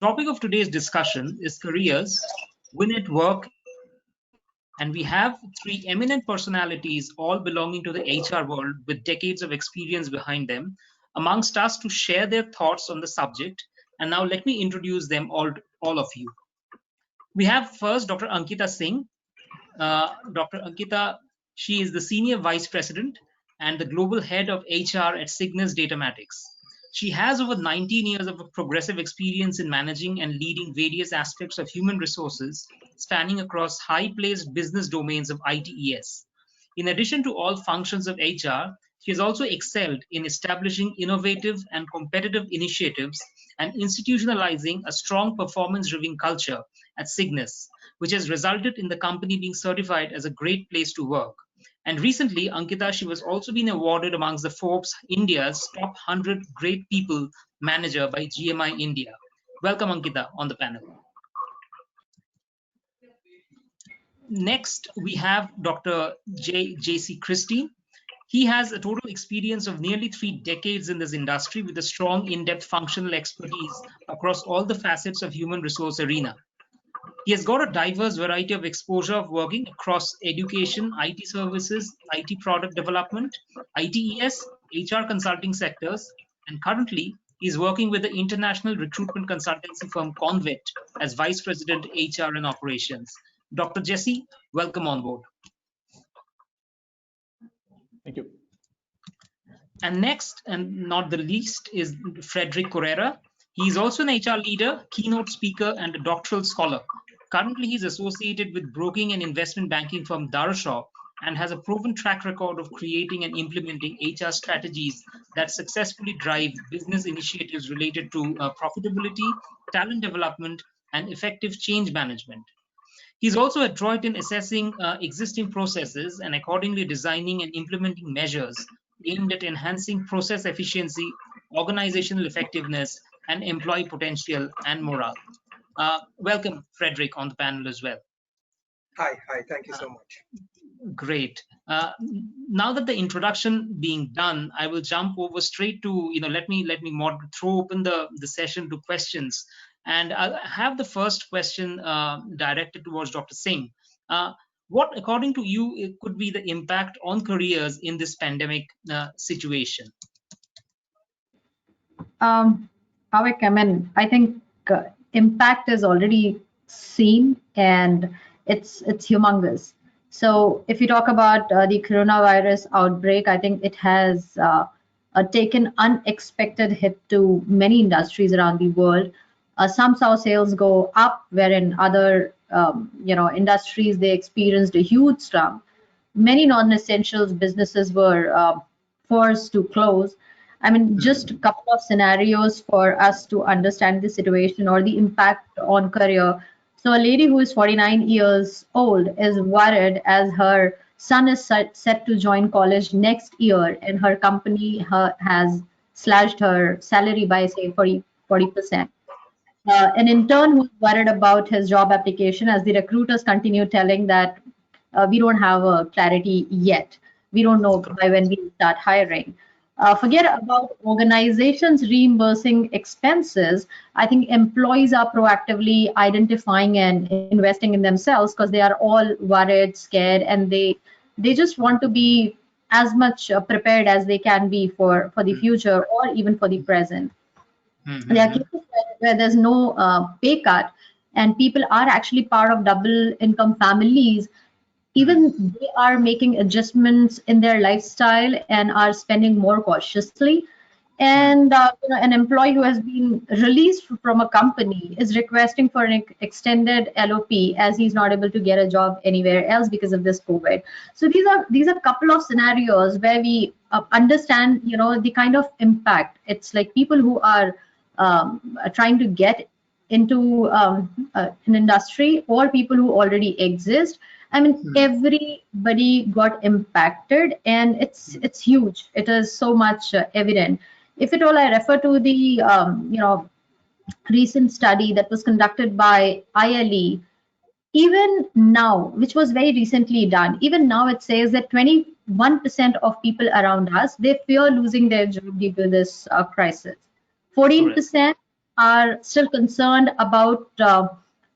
Topic of today's discussion is careers, win at work, and we have three eminent personalities, all belonging to the HR world with decades of experience behind them, amongst us to share their thoughts on the subject. And now let me introduce them all of you. We have first Dr. Ankita Singh. Dr. Ankita, she is the Senior Vice President and the Global Head of HR at Cygnus Datamatics. She has over 19 years of progressive experience in managing and leading various aspects of human resources, spanning across high-placed business domains of ITES. In addition to all functions of HR, she has also excelled in establishing innovative and competitive initiatives and institutionalizing a strong performance-driven culture at Cygnus, which has resulted in the company being certified as a great place to work. And recently, Ankita, she was also been awarded amongst the Forbes India's top 100 great people manager by GMI India. Welcome, Ankita, on the panel. Next, we have Dr. J.C. Christie. He has a total experience of nearly 3 decades in this industry with a strong in-depth functional expertise across all the facets of human resource arena. He has got a diverse variety of exposure of working across education, IT services, IT product development, ITES, HR consulting sectors, and currently he is working with the international recruitment consultancy firm Convet as Vice President HR and Operations. Dr. Jesse, welcome on board. Thank you. And next, and not the least, is Frederick Correra. He is also an HR leader, keynote speaker, and a doctoral scholar. Currently, he's associated with broking and investment banking firm Darashaw and has a proven track record of creating and implementing HR strategies that successfully drive business initiatives related to profitability, talent development, and effective change management. He's also adroit in assessing existing processes and accordingly designing and implementing measures aimed at enhancing process efficiency, organizational effectiveness, and employee potential and morale. Welcome, Frederick, on the panel as well. Hi, thank you so much. Great. Now that the introduction being done, I will jump over straight to, let me throw open the session to questions. And I'll have the first question directed towards Dr. Singh. What, according to you, it could be the impact on careers in this pandemic situation? I think impact is already seen and it's humongous. So if you talk about the coronavirus outbreak, I think it has taken unexpected hit to many industries around the world. Some saw sales go up, wherein other industries they experienced a huge slump. Many non-essentials businesses were forced to close. I mean, just a couple of scenarios for us to understand the situation or the impact on career. So a lady who is 49 years old is worried as her son is set to join college next year and her company has slashed her salary by say 40%. An intern who's worried about his job application as the recruiters continue telling that we don't have a clarity yet. We don't know by when we start hiring. Forget about organizations reimbursing expenses. I think employees are proactively identifying and investing in themselves because they are all worried, scared, and they just want to be as much prepared as they can be for the future or even for the present. There are cases where there's no pay cut and people are actually part of double income families. Even they are making adjustments in their lifestyle and are spending more cautiously. And an employee who has been released from a company is requesting for an extended LOP as he's not able to get a job anywhere else because of this COVID. So these are a couple of scenarios where we understand the kind of impact. It's like people who are trying to get into an industry or people who already exist. I mean, everybody got impacted, and it's huge. It is so much evident. If at all, I refer to the recent study that was conducted by ILE. Even now, which was very recently done, even now it says that 21% of people around us they fear losing their job due to this crisis. 14% are still concerned about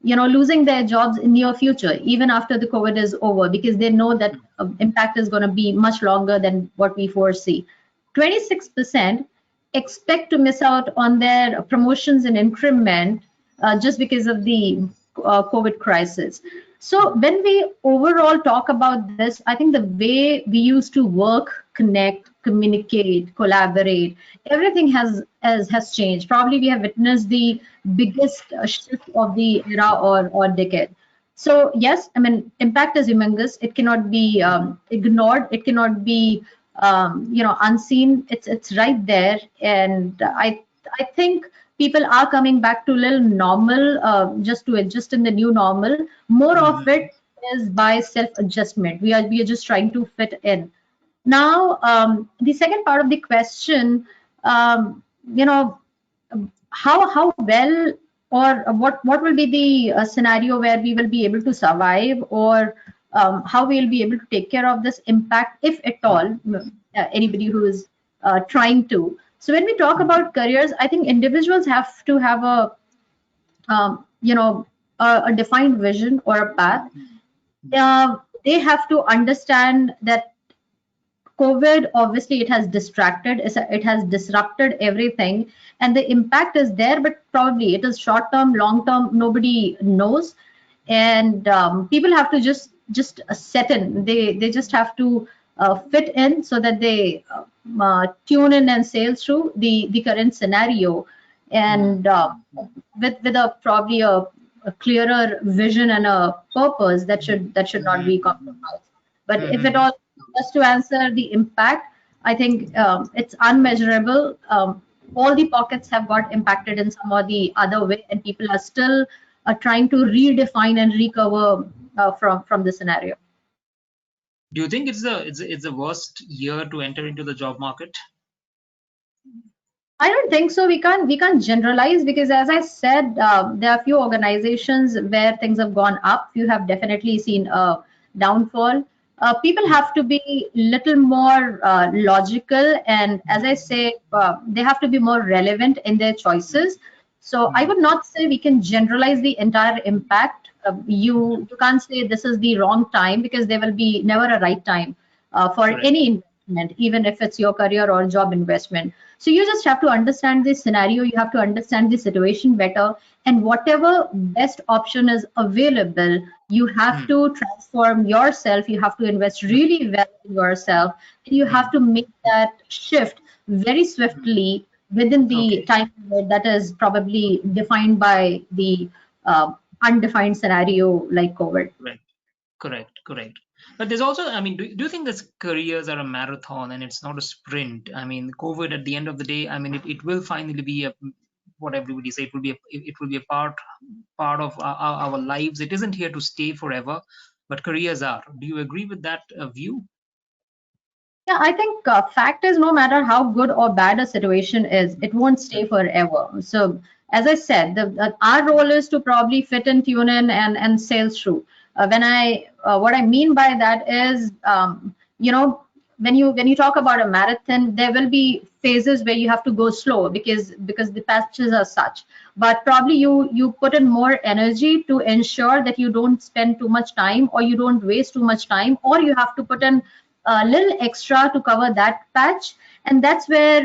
losing their jobs in near future, even after the COVID is over, because they know that impact is going to be much longer than what we foresee. 26% expect to miss out on their promotions and increment just because of the COVID crisis. So when we overall talk about this, I think the way we used to work, connect, communicate, collaborate, everything has changed. Probably we have witnessed the biggest shift of the era or decade. So yes, I mean, impact is humongous. It cannot be ignored. It cannot be unseen. It's right there, and I think people are coming back to a little normal, just to adjust in the new normal. More of Mhm. it is by self-adjustment. We are just trying to fit in. Now, the second part of the question, um, you know, how well or what will be the scenario where we will be able to survive, or how we'll be able to take care of this impact, if at all, anybody who is trying to. So when we talk about careers, I think individuals have to have um, you know a defined vision or a path. They have to understand that COVID, obviously, it has distracted, it has disrupted everything, and the impact is there, but probably it is short term, long term, nobody knows. And people have to just set in. They just have to fit in so that they tune in and sail through the current scenario, and with a probably a clearer vision and a purpose that should not be compromised. But if at Mhm. all, just to answer the impact, I think it's unmeasurable. All the pockets have got impacted in some or the other way, and people are still trying to redefine and recover from the scenario. Do you think it's the worst year to enter into the job market? I don't think so. We can't generalize, because, as I said, there are few organizations where things have gone up. You have definitely seen a downfall. People Mm, have to be little more logical, and as I say, they have to be more relevant in their mm, choices. So I mm. would not say we can generalize the entire impact. You can't say this is the wrong time, because there will be never a right time for Correct. any investment, even if it's your career or job investment. So you just have to understand the scenario, you have to understand the situation better, and whatever best option is available, you have Mm, to transform yourself, you have to invest mm, really well in yourself, and you have mm, to make that shift very mm. swiftly within the Okay. time period that is probably defined by the undefined scenario like COVID. Correct. Correct. Correct. But there's also, I mean, do you think this careers are a marathon and it's not a sprint? I mean, COVID at the end of the day, I mean, it will finally be what everybody say, it will be a part of our lives. It isn't here to stay forever, but careers are. Do you agree with that view? Yeah, I think fact is, no matter how good or bad a situation is, it won't stay forever. So, as I said, our role is to probably fit and tune in and sail through. What I mean by that is, when you talk about a marathon, there will be phases where you have to go slow, because the patches are such. But probably you put in more energy to ensure that you don't spend too much time, or you don't waste too much time, or you have to put in a little extra to cover that patch, and that's where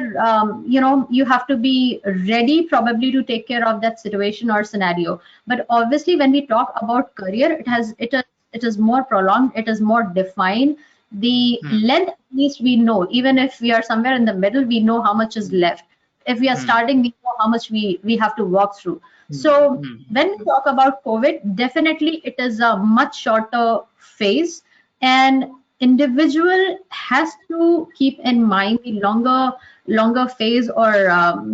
you have to be ready probably to take care of that situation or scenario. But obviously, when we talk about career, it is more prolonged, it is more defined. The Hmm, length, at least we know, even if we are somewhere in the middle, we know how much is left. If we are hmm, starting, we know how much we have to walk through. hmm, So hmm, when we talk about COVID, definitely it is a much shorter phase, and individual has to keep in mind the longer phase, or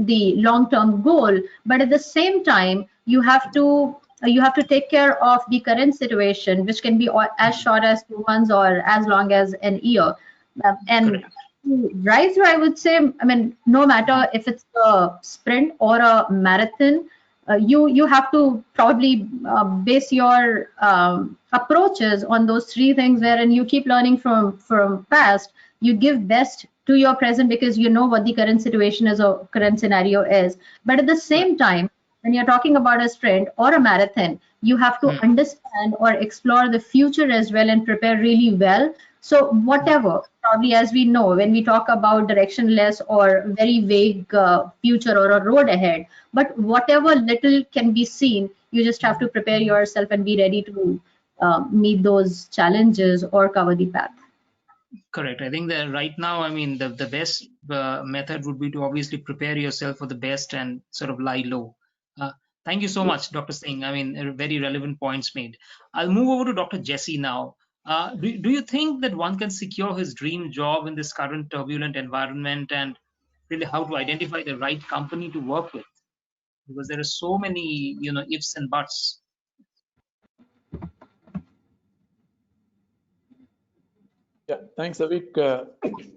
the long term goal. But at the same time, you have to take care of the current situation, which can be as hmm. short as 2 months or as long as an year. And Correct. right through, I would say, I mean, no matter Hmm, if it's a sprint or a marathon, you have to probably base your approaches on those three things, wherein you keep learning from past, you give best to your present, because you know what the current situation is or current scenario is. But at the correct. same time, when you're talking about a sprint or a marathon, you have to understand or explore the future as well and prepare really well. So whatever, probably as we know, when we talk about directionless or very vague future or a road ahead, but whatever little can be seen, you just have to prepare yourself and be ready to meet those challenges or cover the path. Correct. I think that right now, I mean, the best method would be to obviously prepare yourself for the best and sort of lie low. Uh, thank you so much, Dr. Singh. I mean, very relevant points made. I'll move over to Dr. Jesse now. Do you think that one can secure his dream job in this current turbulent environment, and really how to identify the right company to work with? Because there are so many, ifs and buts. Yeah, thanks, Avik,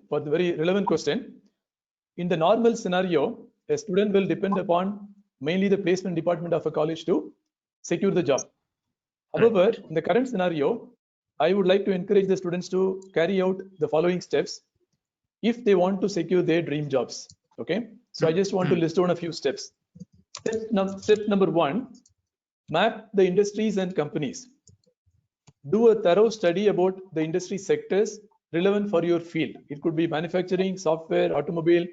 for the very relevant question. In the normal scenario, a student will depend upon mainly the placement department of a college to secure the job. However, in the current scenario, I would like to encourage the students to carry out the following steps if they want to secure their dream jobs. Okay, so I just want to list down a few steps. Step number one, map the industries and companies. Do a thorough study about the industry sectors relevant for your field. It could be manufacturing, software, automobile,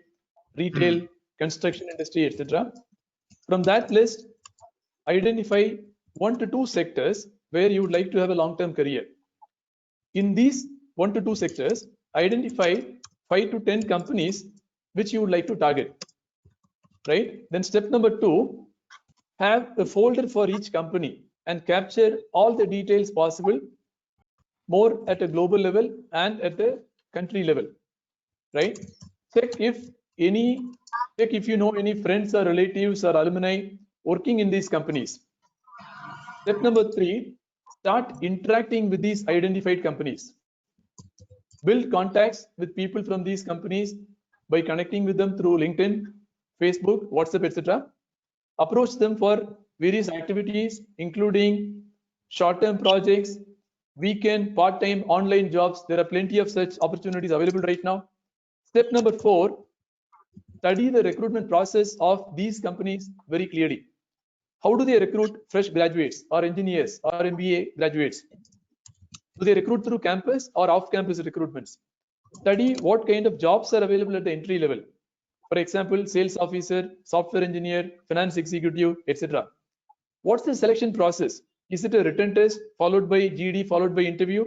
retail, construction industry, etc. From that list, identify 1 to 2 sectors where you would like to have a long-term career. In these 1 to 2 sectors, identify 5 to 10 companies which you would like to target. Right? Then step number 2, have a folder for each company and capture all the details possible, more at a global level and at a country level. Right? Check if you know any friends or relatives or alumni working in these companies. Step number 3, start interacting with these identified companies. Build contacts with people from these companies by connecting with them through LinkedIn, Facebook, WhatsApp, etc. Approach them for various activities, including short-term projects, weekend, part-time, online jobs. There are plenty of such opportunities available right now. Step number 4, study the recruitment process of these companies very clearly. How do they recruit fresh graduates or engineers or MBA graduates? Do they recruit through campus or off-campus recruitments? Study what kind of jobs are available at the entry level. For example, sales officer, software engineer, finance executive, etc. What's the selection process? Is it a written test followed by GD followed by interview,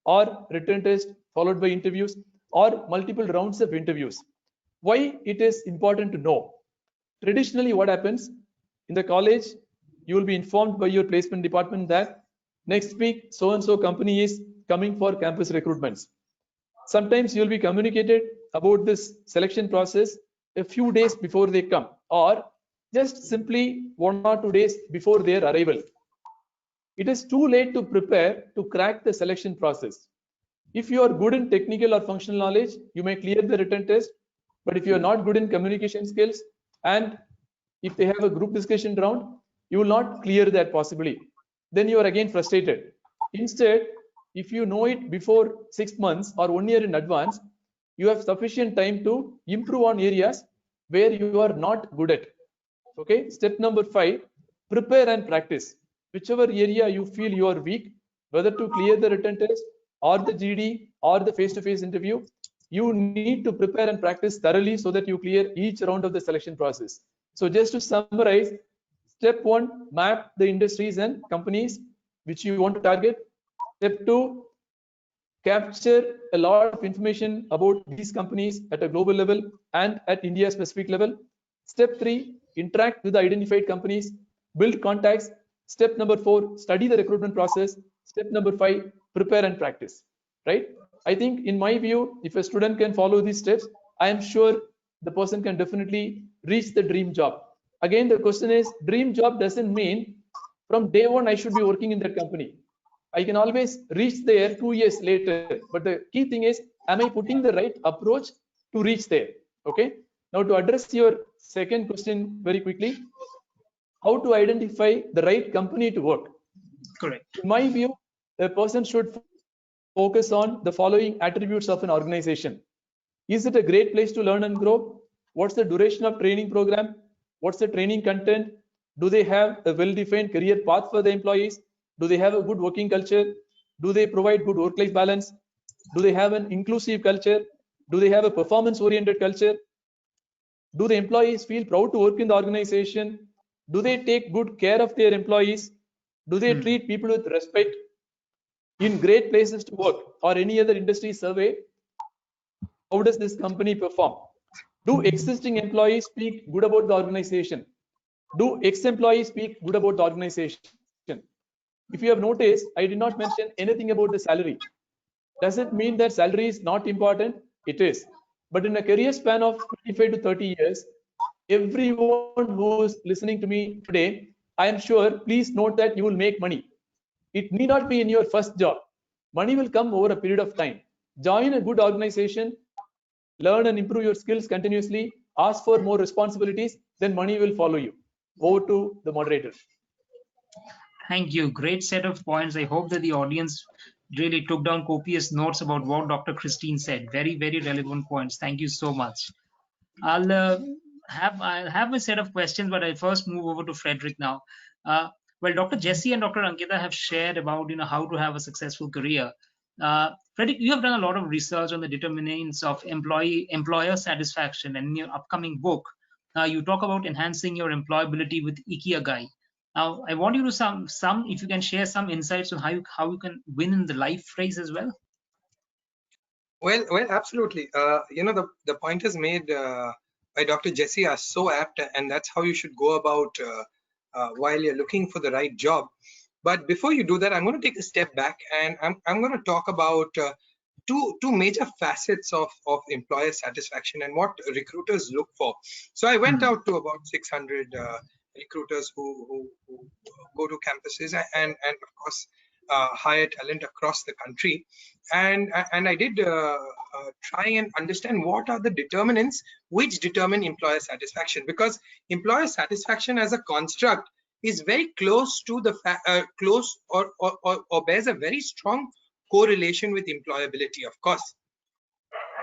or written test followed by interviews, or multiple rounds of interviews? Why it is important to know? Traditionally, what happens in the college, you will be informed by your placement department that next week so and so company is coming for campus recruitments. Sometimes you'll be communicated about this selection process a few days before they come, or just simply 1 or 2 days before their arrival. It is too late to prepare to crack the selection process. If you are good in technical or functional knowledge, you may clear the written test. But if you are not good in communication skills, and if they have a group discussion round, you will not clear that possibly. Then you are again frustrated. Instead, if you know it before 6 months or 1 year in advance, you have sufficient time to improve on areas where you are not good at. Okay. Step number 5, prepare and practice. Whichever area you feel you are weak, whether to clear the written test or the GD or the face-to-face interview, you need to prepare and practice thoroughly so that you clear each round of the selection process. So just to summarize, step 1, map the industries and companies which you want to target. Step 2, capture a lot of information about these companies at a global level and at India specific level. Step 3, interact with the identified companies, build contacts. Step number 4, study the recruitment process. Step number 5, prepare and practice. Right? I think in my view, if a student can follow these steps, I am sure the person can definitely reach the dream job. Again, the question is, dream job doesn't mean from day one I should be working in that company. I can always reach there 2 years later. But the key thing is, am I putting the right approach to reach there? Okay. Now to address your second question very quickly, how to identify the right company to work? Correct. In my view, a person should focus on the following attributes of an organization. Is it a great place to learn and grow? What's the duration of training program? What's the training content? Do they have a well-defined career path for the employees? Do they have a good working culture? Do they provide good work-life balance? Do they have an inclusive culture? Do they have a performance-oriented culture? Do the employees feel proud to work in the organization? Do they take good care of their employees? Do they treat people with respect? In great places to work or any other industry survey, how does this company perform? Do existing employees speak good about the organization? Do ex-employees speak good about the organization? If you have noticed, I did not mention anything about the salary. Does it mean that salary is not important? It is. But in a career span of 25 to 30 years, everyone who is listening to me today, I am sure, please note that you will make money. It need not be in your first job. Money will come over a period of time. Join a good organization, learn and improve your skills continuously, ask for more responsibilities, then money will follow you. Over to the moderator. Thank you. Great set of points. I hope that the audience really took down copious notes about what Dr. Christine said. Very, very relevant points. Thank you so much. I'll have a set of questions, but I'll first move over to Frederick now. Well, Dr. Jesse and Dr. Ankita have shared about how to have a successful career. Frederick, you have done a lot of research on the determinants of employer satisfaction, and in your upcoming book, you talk about enhancing your employability with Ikigai. Now, I want you to if you can share some insights on how you can win in the life race as well. Well, absolutely. The pointers made by Dr. Jesse are so apt, and that's how you should go about while you're looking for the right job. But before you do that, I'm going to take a step back, and I'm going to talk about two major facets of employer satisfaction and what recruiters look for. So I went out to about 600 recruiters who go to campuses and of course hire talent across the country, and I did try and understand what are the determinants which determine employer satisfaction, because employer satisfaction as a construct is very close to the close or bears a very strong correlation with employability. Of course,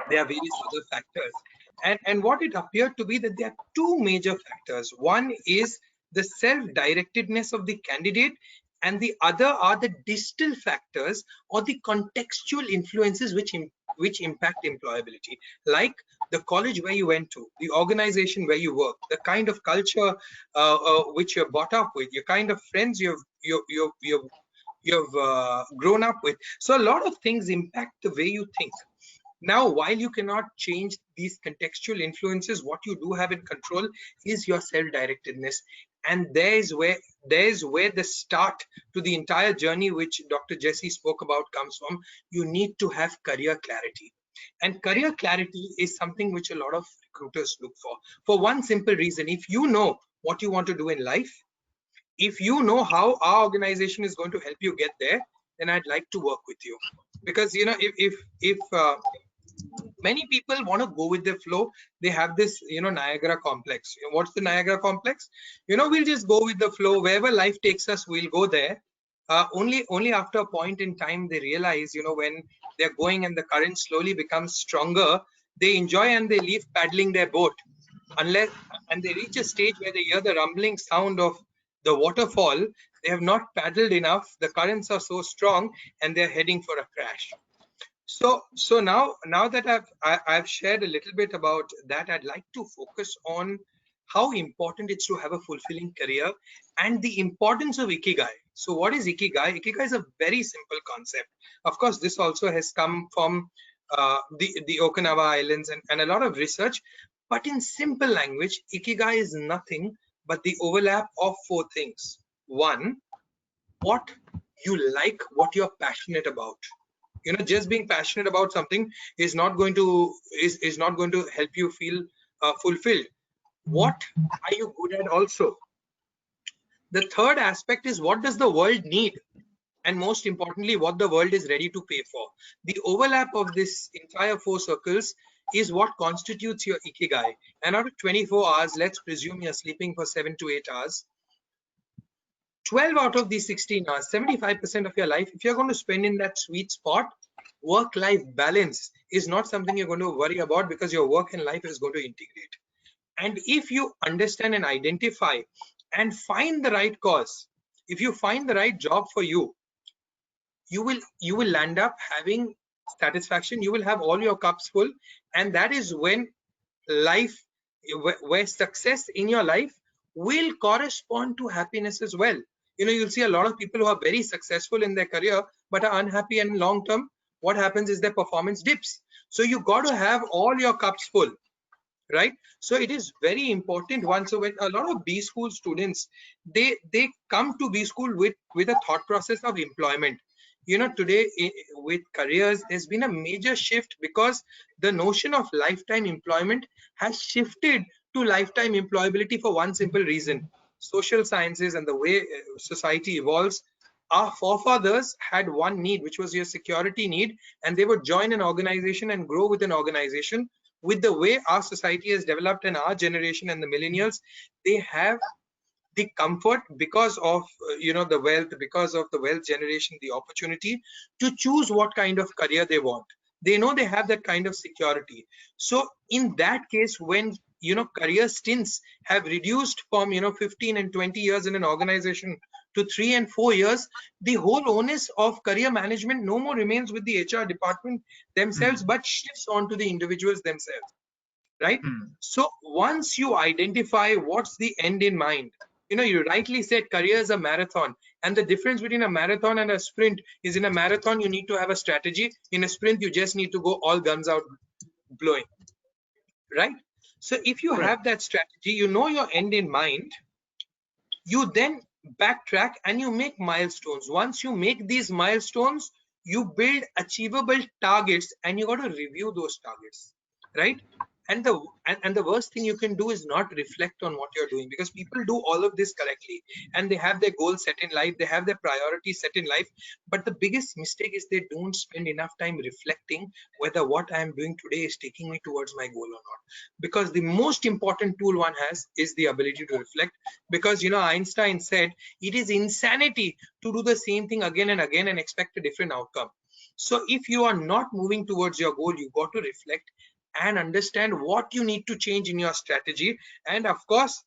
there are various other factors, and what it appeared to be that there are two major factors. One is the self-directedness of the candidate, and the other are the distal factors or the contextual influences which impact employability, like the college where you went to, the organization where you work, the kind of culture which you're brought up with, your kind of friends you've grown up with. So a lot of things impact the way you think. Now, while you cannot change these contextual influences, what you do have in control is your self-directedness. And there's where the start to the entire journey which Dr. Jesse spoke about comes from. You need to have career clarity. And career clarity is something which a lot of recruiters look for one simple reason. If you know what you want to do in life, if you know how our organization is going to help you get there, then I'd like to work with you. Because if many people want to go with the flow, they have this Niagara complex. What's the Niagara complex? We'll just go with the flow. Wherever life takes us, we'll go there. Only after a point in time they realize, when they're going and the current slowly becomes stronger, they enjoy and they leave paddling their boat, and they reach a stage where they hear the rumbling sound of the waterfall. They have not paddled enough, the currents are so strong, and they're heading for a crash. So now that I've shared a little bit about that, I'd like to focus on how important it's to have a fulfilling career and the importance of Ikigai. So what is Ikigai? Ikigai is a very simple concept. Of course, this also has come from the Okinawa Islands and a lot of research. But in simple language, Ikigai is nothing but the overlap of four things. One, what you like, what you're passionate about. Just being passionate about something is not going to help you feel fulfilled. What are you good at also? The third aspect is, what does the world need? And most importantly, what the world is ready to pay for. The overlap of this entire four circles is what constitutes your Ikigai. And out of 24 hours, let's presume you're sleeping for 7 to 8 hours. 12 out of these 16 hours, 75% of your life, if you're going to spend in that sweet spot, work-life balance is not something you're going to worry about, because your work and life is going to integrate. And if you understand and identify and find the right cause. If you find the right job for you, you will land up having satisfaction. You will have all your cups full, and that is when life, where success in your life will correspond to happiness as well. You know, you'll see a lot of people who are very successful in their career but are unhappy, and long term what happens is their performance dips. So you got to have all your cups full, right? So it is very important. One, so when a lot of B school students, they come to B school with a thought process of employment. You know, today with careers, there's been a major shift because the notion of lifetime employment has shifted to lifetime employability for one simple reason: social sciences and the way society evolves. Our forefathers had one need, which was your security need, and they would join an organization and grow with an organization. With the way our society has developed and our generation and the millennials, they have the comfort because of the wealth, because of the wealth generation, the opportunity to choose what kind of career they want. They know they have that kind of security. So in that case, when career stints have reduced from 15 and 20 years in an organization to 3 and 4 years, the whole onus of career management no more remains with the HR department themselves, but shifts onto the individuals themselves, right? So once you identify what's the end in mind, you rightly said career is a marathon, and the difference between a marathon and a sprint is, in a marathon you need to have a strategy, in a sprint you just need to go all guns out blowing, right? So if you have that strategy, your end in mind, you then backtrack and you make milestones. Once you make these milestones, you build achievable targets, and you got to review those targets, right? And the worst thing you can do is not reflect on what you're doing, because people do all of this correctly and they have their goals set in life, they have their priorities set in life, but the biggest mistake is they don't spend enough time reflecting whether what I am doing today is taking me towards my goal or not. Because the most important tool one has is the ability to reflect. Because Einstein said it is insanity to do the same thing again and again and expect a different outcome. So if you are not moving towards your goal, you got to reflect and understand what you need to change in your strategy. And of course,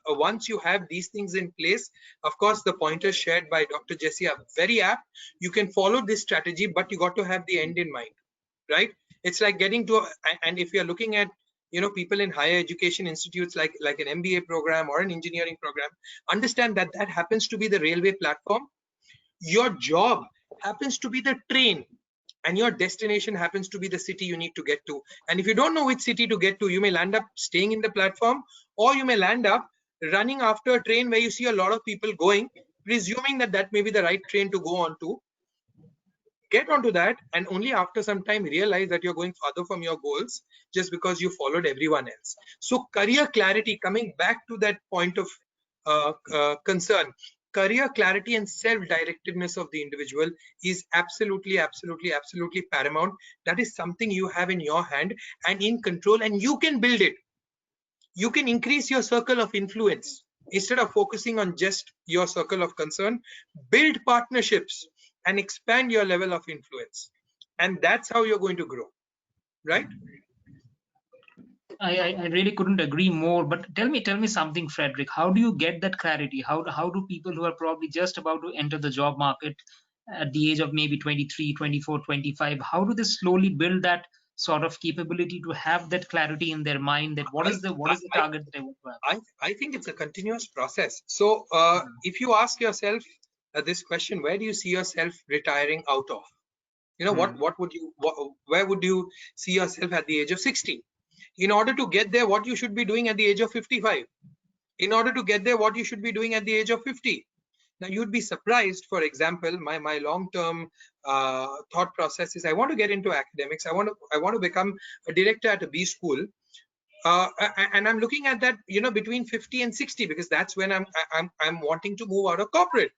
once you have these things in place, of course the pointers shared by Dr. Jesse are very apt. You can follow this strategy, but you got to have the end in mind, right? It's like getting to and if you're looking at people in higher education institutes like an MBA program or an engineering program, understand that that happens to be the railway platform. Your job happens to be the train, and your destination happens to be the city you need to get to. And if you don't know which city to get to, you may land up staying in the platform, or you may land up running after a train where you see a lot of people going, presuming that that may be the right train to go on to. Get onto that, and only after some time realize that you're going further from your goals just because you followed everyone else. So career clarity, coming back to that point of concern, career clarity and self-directiveness of the individual is absolutely paramount. That is something you have in your hand and in control, and you can build it. You can increase your circle of influence. Instead of focusing on just your circle of concern, build partnerships and expand your level of influence. And that's how you're going to grow, right? I really couldn't agree more. But tell me something, Frederick. How do you get that clarity? How do people who are probably just about to enter the job market at the age of maybe 23, 24, 25, how do they slowly build that sort of capability to have that clarity in their mind, that what is the target that they want to have? I think it's a continuous process. So if you ask yourself this question, where do you see yourself retiring out of? Where would you see yourself at the age of 60? In order to get there, what you should be doing at the age of 55? In order to get there, what you should be doing at the age of 50? Now, you'd be surprised. For example, my long-term thought process is I want to get into academics. I want to become a director at a B school. And I'm looking at that, between 50 and 60, because that's when I'm wanting to move out of corporate.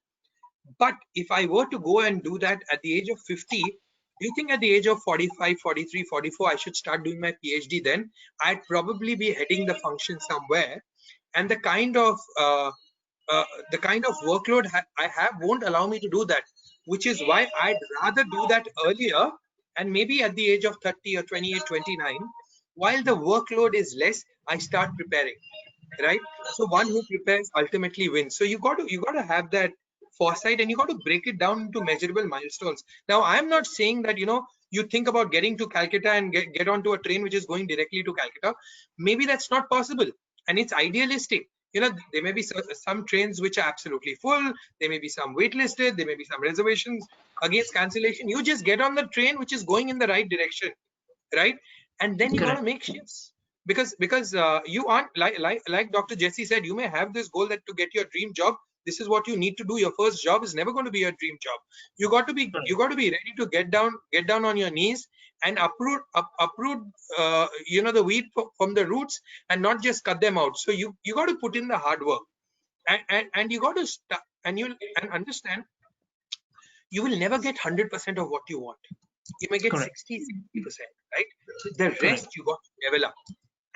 But if I were to go and do that at the age of 50, do you think at the age of 45, 43, 44, I should start doing my PhD then? I'd probably be heading the function somewhere, and the kind of workload I have won't allow me to do that, which is why I'd rather do that earlier, and maybe at the age of 30 or 28, 29, while the workload is less, I start preparing. right? So one who prepares ultimately wins. So you got to have that foresight, and you got to break it down into measurable milestones. Now, I'm not saying that you think about getting to Calcutta and get onto a train which is going directly to Calcutta. Maybe that's not possible, and it's idealistic. There may be some trains which are absolutely full. There may be some waitlisted. There may be some reservations against cancellation. You just get on the train which is going in the right direction, right? And then you got to make shifts, because you aren't like Dr. Jesse said, you may have this goal that to get your dream job, this is what you need to do. Your first job is never going to be your dream job. You got to be ready to get down on your knees and uproot the weed from the roots, and not just cut them out. So you got to put in the hard work, and you got to start, and understand you will never get 100% of what you want. You may get 60-70%, right? The rest you got to develop,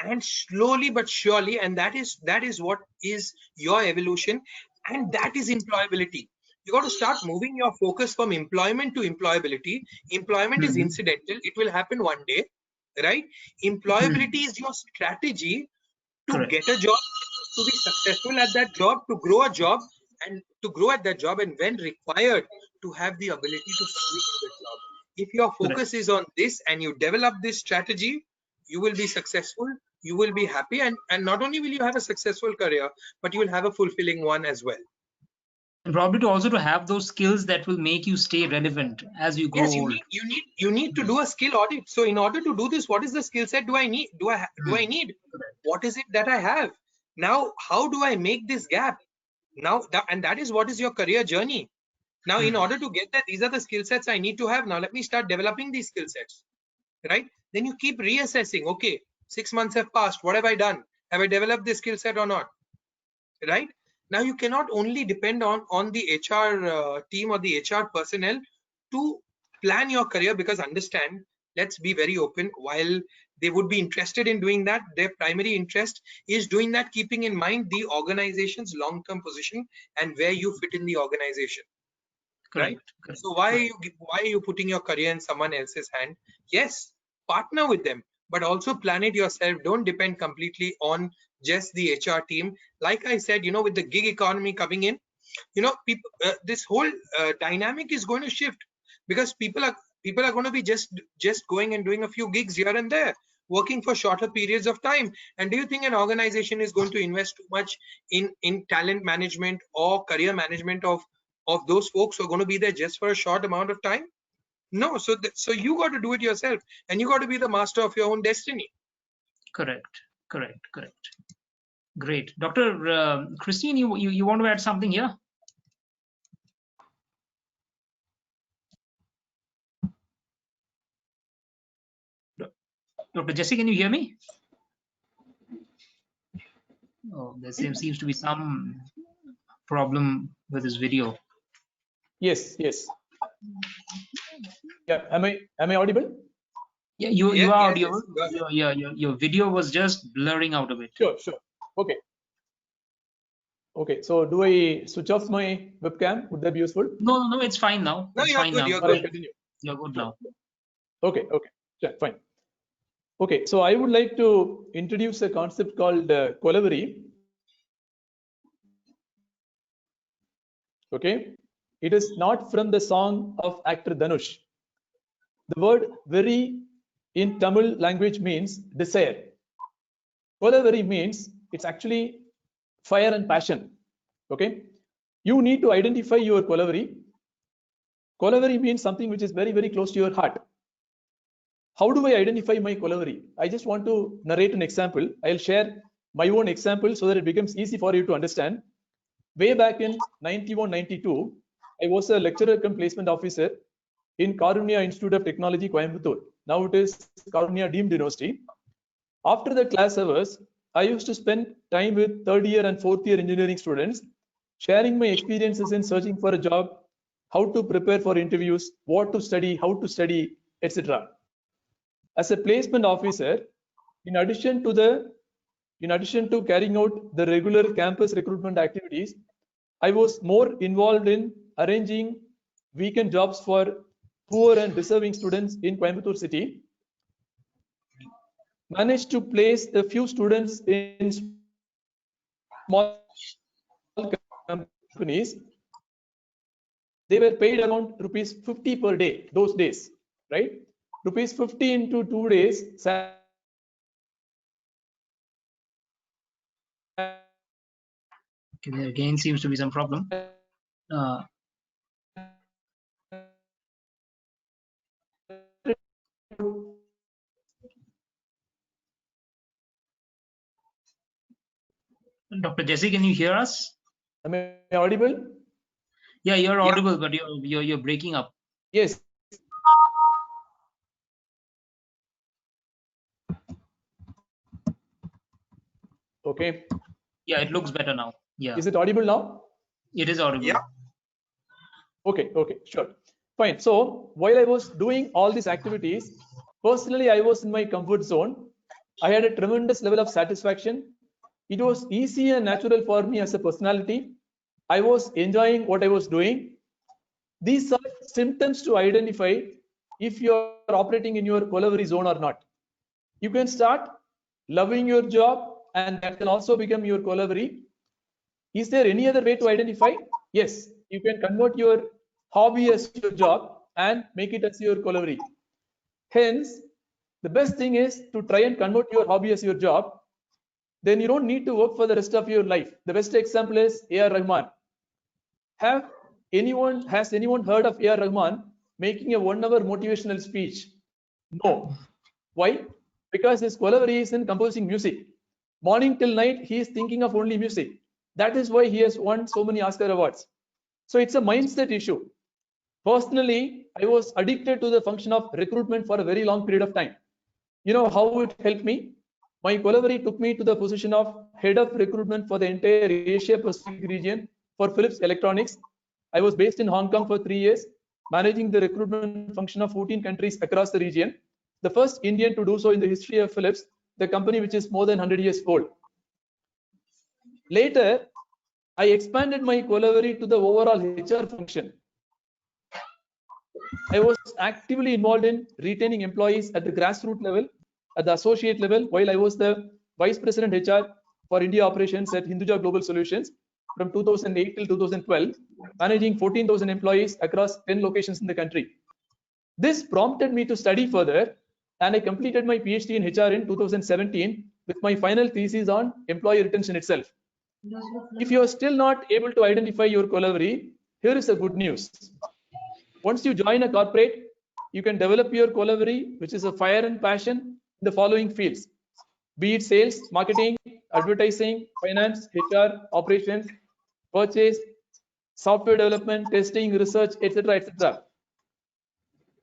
and slowly but surely, and that is what is your evolution, and that is employability. You got to start moving your focus from employment to employability. Employment is incidental; it will happen one day, right? Employability is your strategy to get a job, to be successful at that job, to grow a job, and to grow at that job, and when required, to have the ability to switch the job. If your focus is on this and you develop this strategy, you will be successful, you will be happy, and not only will you have a successful career, but you will have a fulfilling one as well. And probably to have those skills that will make you stay relevant as you grow old. You need to do a skill audit. So in order to do this, what is the skill set do I need? Do I need? What is it that I have? Now, how do I make this gap? Now, that is what is your career journey. Now, in order to get that, these are the skill sets I need to have. Now, let me start developing these skill sets, right? Then you keep reassessing. Okay, 6 months have passed. What have I done? Have I developed this skill set or not? Right? Now, you cannot only depend on the HR team or the HR personnel to plan your career, because understand, let's be very open, while they would be interested in doing that, their primary interest is doing that keeping in mind the organization's long-term position and where you fit in the organization. Right? So why are you putting your career in someone else's hand? Yes, partner with them, but also plan it yourself. Don't depend completely on just the HR team. Like I said, with the gig economy coming in, people, this whole dynamic is going to shift, because people are going to be just going and doing a few gigs here and there, working for shorter periods of time. And do you think an organization is going to invest too much in talent management or career management of those folks who are going to be there just for a short amount of time? No. So you got to do it yourself, and you got to be the master of your own destiny. Correct. Great. Dr. Christine, you want to add something here? Dr. Jesse, can you hear me? Oh, there seems to be some problem with this video. Yes. Yeah. Am I audible? Yeah, you are audible. Yes. Your video was just blurring out a bit. Sure. Okay. So do I switch off my webcam? Would that be useful? No, it's fine now. No, you're good. You're good. Continue. You're good now. Okay. Sure, fine. Okay. So I would like to introduce a concept called Collavery. Okay. It is not from the song of actor Dhanush. The word very in Tamil language means desire. Collavery means it's actually fire and passion. Okay. You need to identify your collavery. Collavery means something which is very, very close to your heart. How do I identify my collavery? I just want to narrate an example. I'll share my own example so that it becomes easy for you to understand. Way back in 91-92, I was a lecturer cum placement officer in Karunya Institute of Technology, Coimbatore. Now it is Karunya Deemed University. After the class hours, I used to spend time with third year and fourth year engineering students, sharing my experiences in searching for a job, how to prepare for interviews, what to study, how to study, etc. As a placement officer, in addition to carrying out the regular campus recruitment activities, I was more involved in arranging weekend jobs for poor and deserving students in Coimbatore city. Managed to place a few students in small companies, they were paid around rupees 50 per day those days, right? Rupees 50 into 2 days. Okay, there again seems to be some problem. Dr. Jesse, can you hear us? Am I audible? Yeah, you're Yeah. audible, but you're breaking up. Yes. Okay. Yeah, it looks better now. Yeah, Is it audible now? it is audible. Yeah. Okay, sure. Fine. So while I was doing all these activities, personally, I was in my comfort zone. I had a tremendous level of satisfaction. It was easy and natural for me as a personality. I was enjoying what I was doing. These are symptoms to identify if you are operating in your Kollaveri zone or not. You can start loving your job, and that can also become your Kollaveri. Is there any other way to identify? Yes, you can convert your hobby as your job and make it as your Kollaveri. Hence, the best thing is to try and convert your hobby as your job. Then you don't need to work for the rest of your life. The best example is A.R. Rahman. Has anyone heard of A.R. Rahman making a 1 hour motivational speech? No. Why? Because his Kollaveri is in composing music. Morning till night, he is thinking of only music. That is why he has won so many Oscar awards. So it's a mindset issue. Personally, I was addicted to the function of recruitment for a very long period of time. You know how it helped me? My Kollaveri took me to the position of head of recruitment for the entire Asia Pacific region for Philips Electronics. I was based in Hong Kong for 3 years, managing the recruitment function of 14 countries across the region. The first Indian to do so in the history of Philips, the company which is more than 100 years old. Later, I expanded my Kollaveri to the overall HR function. I was actively involved in retaining employees at the grassroots level, at the associate level, while I was the Vice President HR for India operations at Hinduja Global Solutions from 2008 till 2012, managing 14,000 employees across 10 locations in the country. This prompted me to study further, and I completed my PhD in HR in 2017 with my final thesis on employee retention itself. If you are still not able to identify your Kollaveri, here is the good news. Once you join a corporate, you can develop your Kollaveri, which is a fire and passion, in the following fields: be it sales, marketing, advertising, finance, HR, operations, purchase, software development, testing, research, etc., etc.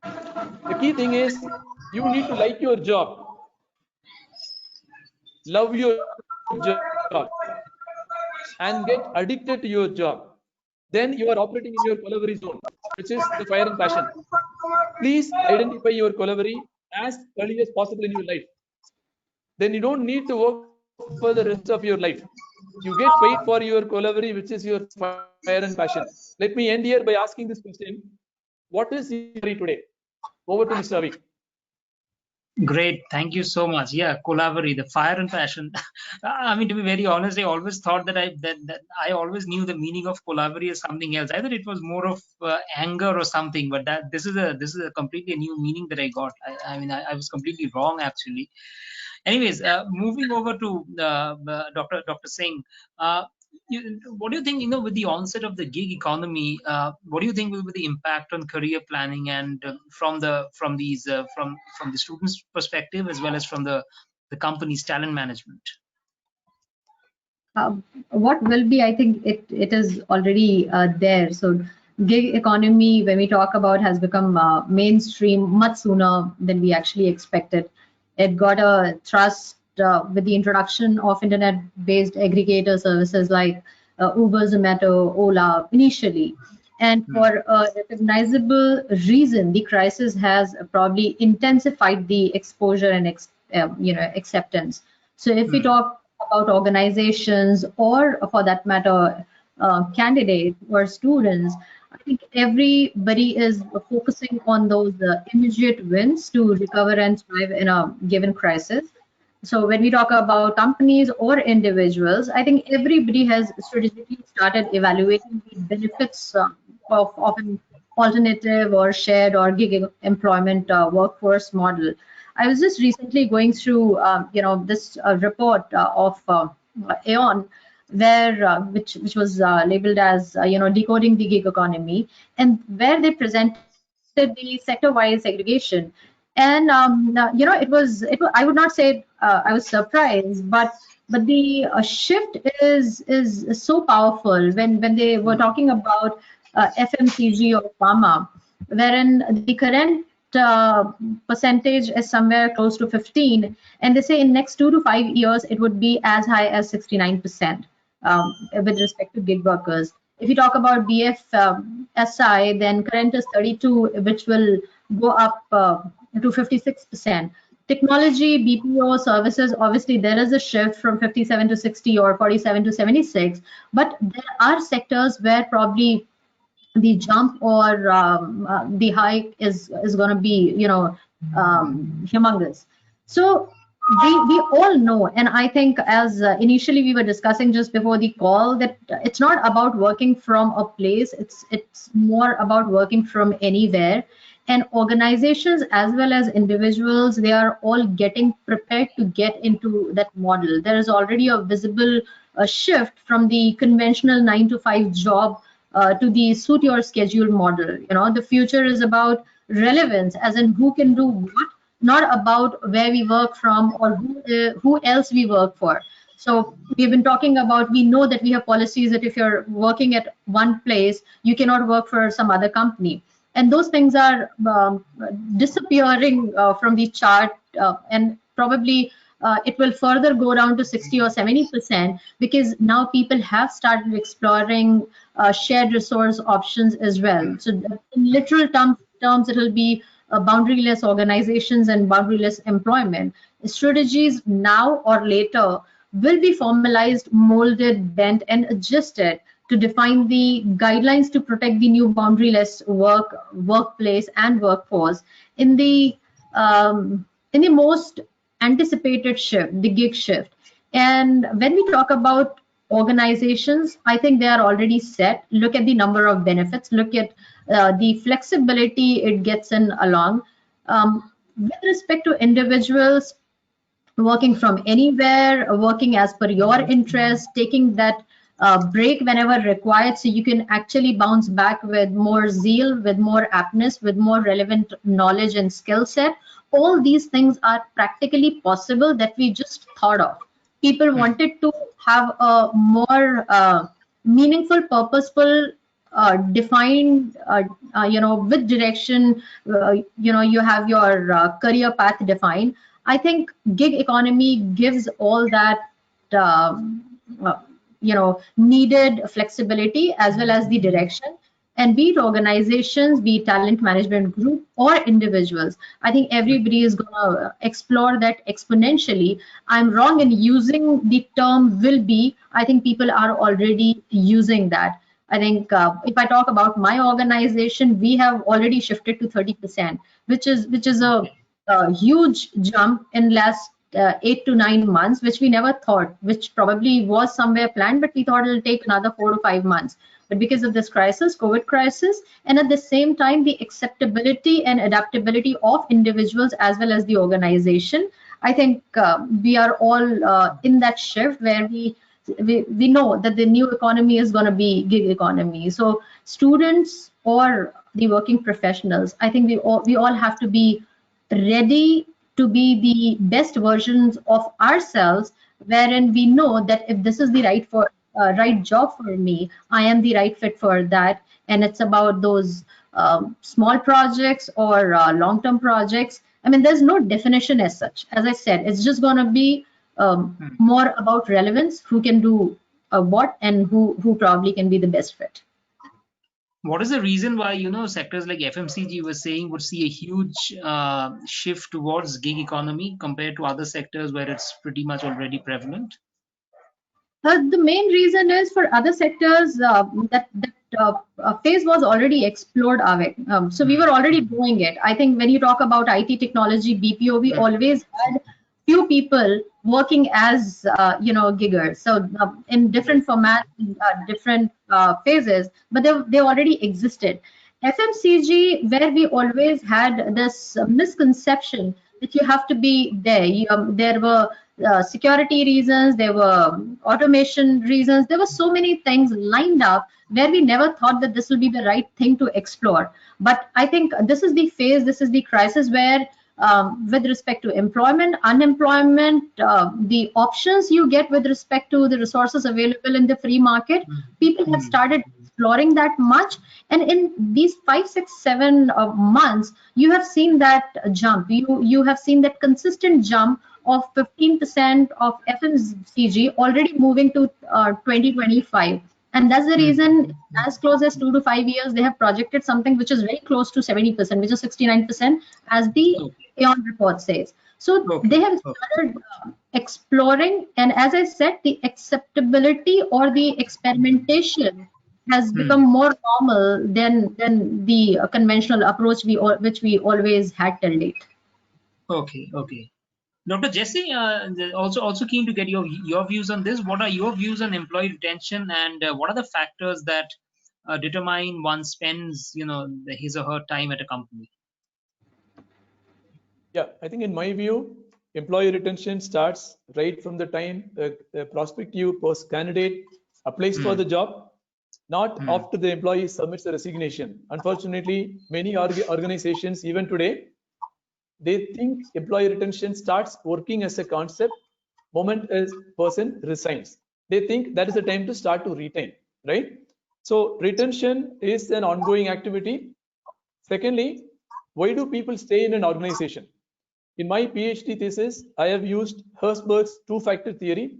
The key thing is you need to like your job, love your job, and get addicted to your job. Then you are operating in your Kollaveri zone, which is the fire and passion. Please identify your Kollaveri as early as possible in your life. Then you don't need to work for the rest of your life. You get paid for your Kollaveri, which is your fire and passion. Let me end here by asking this question: what is your Kollaveri today? Over to Mr. Avik. Great, thank you so much. Yeah, Kollaveri, the fire and passion. I mean, to be very honest, I always thought that I always knew the meaning of Kollaveri as something else. Either it was more of anger or something, but that this is a completely new meaning that I got. I was completely wrong actually. Anyways, moving over to Dr. Singh. What do you think? With the onset of the gig economy, what do you think will be the impact on career planning, and from the students' perspective as well as from the company's talent management? What will be, I think it is already there. So gig economy, when we talk about, has become mainstream much sooner than we actually expected. It got a thrust with the introduction of internet-based aggregator services like Uber, Zomato, Ola initially. And for a recognizable reason, the crisis has probably intensified the exposure and acceptance. So if we talk about organizations, or for that matter, candidates or students, I think everybody is focusing on those immediate wins to recover and thrive in a given crisis. So when we talk about companies or individuals, I think everybody has strategically started evaluating the benefits of an alternative or shared or gig employment workforce model. I was just recently going through, this report of Aon, where which was labeled as decoding the gig economy, and where they presented the sector-wise segregation. And I would not say I was surprised, but the shift is so powerful when they were talking about FMCG or pharma, wherein the current percentage is somewhere close to 15, and they say in next 2 to 5 years it would be as high as 69% with respect to gig workers. If you talk about BFSI, then current is 32, which will go up to 56%. Technology, BPO services, obviously there is a shift from 57 to 60 or 47 to 76, but there are sectors where probably the jump or the hike is going to be humongous. So we all know, and I think as initially we were discussing just before the call, that it's not about working from a place, it's more about working from anywhere. And organizations as well as individuals, they are all getting prepared to get into that model. There is already a visible shift from the conventional 9 to 5 job to the suit your schedule model. The future is about relevance, as in who can do what, not about where we work from or who else we work for. So we've been talking about, we know that we have policies that if you're working at one place, you cannot work for some other company. And those things are disappearing from the chart, and probably it will further go down to 60 or 70%, because now people have started exploring shared resource options as well. So in literal terms, it will be boundaryless organizations and boundaryless employment. Strategies now or later will be formalized, molded, bent, and adjusted to define the guidelines to protect the new boundaryless workplace and workforce in the most anticipated shift, the gig shift. And when we talk about organizations, I think they are already set. Look at the number of benefits, look at the flexibility it gets in along. With respect to individuals, working from anywhere, working as per your interest, taking that break whenever required, so you can actually bounce back with more zeal, with more aptness, with more relevant knowledge and skill set. All these things are practically possible that we just thought of. People wanted to have a more meaningful, purposeful, defined, with direction. You have your career path defined. I think gig economy gives all that uh, needed flexibility as well as the direction. And be it organizations, be it talent management group or individuals, I think everybody is going to explore that exponentially. I'm wrong in using the term will be. I think people are already using that. I think if I talk about my organization, we have already shifted to 30%, which is a huge jump in last 8 to 9 months, which we never thought, which probably was somewhere planned, but we thought it'll take another 4 to 5 months. But because of this crisis, COVID crisis, and at the same time, the acceptability and adaptability of individuals as well as the organization, I think we are all in that shift where we know that the new economy is going to be gig economy. So students or the working professionals, I think we all have to be ready to be the best versions of ourselves, wherein we know that if this is the right job for me, I am the right fit for that. And it's about those small projects or long-term projects. I mean, there's no definition as such. As I said, it's just going to be more about relevance, who can do what, and who probably can be the best fit. What is the reason why sectors like FMCG was saying would see a huge shift towards gig economy compared to other sectors where it's pretty much already prevalent? The main reason is for other sectors that phase was already explored, Avik. So we were already doing it. I think when you talk about IT technology, BPO, we always had few people working as giggers. So in different formats, in, different phases, but they already existed. FMCG, where we always had this misconception that you have to be there. There were security reasons, there were automation reasons, there were so many things lined up where we never thought that this will be the right thing to explore. But I think this is the phase, this is the crisis where with respect to employment, unemployment, the options you get with respect to the resources available in the free market, people have started exploring that much. And in these 5, 6, 7 months, you have seen that jump. You have seen that consistent jump of 15% of FMCG already moving to 2025. And that's the reason, as close as 2 to 5 years, they have projected something which is very close to 70%, which is 69%, as the Aeon report says. So they have started exploring, and as I said, the acceptability or the experimentation has become more normal than the conventional approach which we always had till date. Okay, okay. Dr. Jesse, also keen to get your views on this. What are your views on employee retention, and what are the factors that determine one spends, his or her time at a company? Yeah, I think in my view, employee retention starts right from the time the prospective post candidate applies for the job, not after the employee submits the resignation. Unfortunately, many organizations, even today, they think employee retention starts working as a concept moment a person resigns. They think that is the time to start to retain, right? So retention is an ongoing activity. Secondly, why do people stay in an organization? In my PhD thesis, I have used Herzberg's two-factor theory.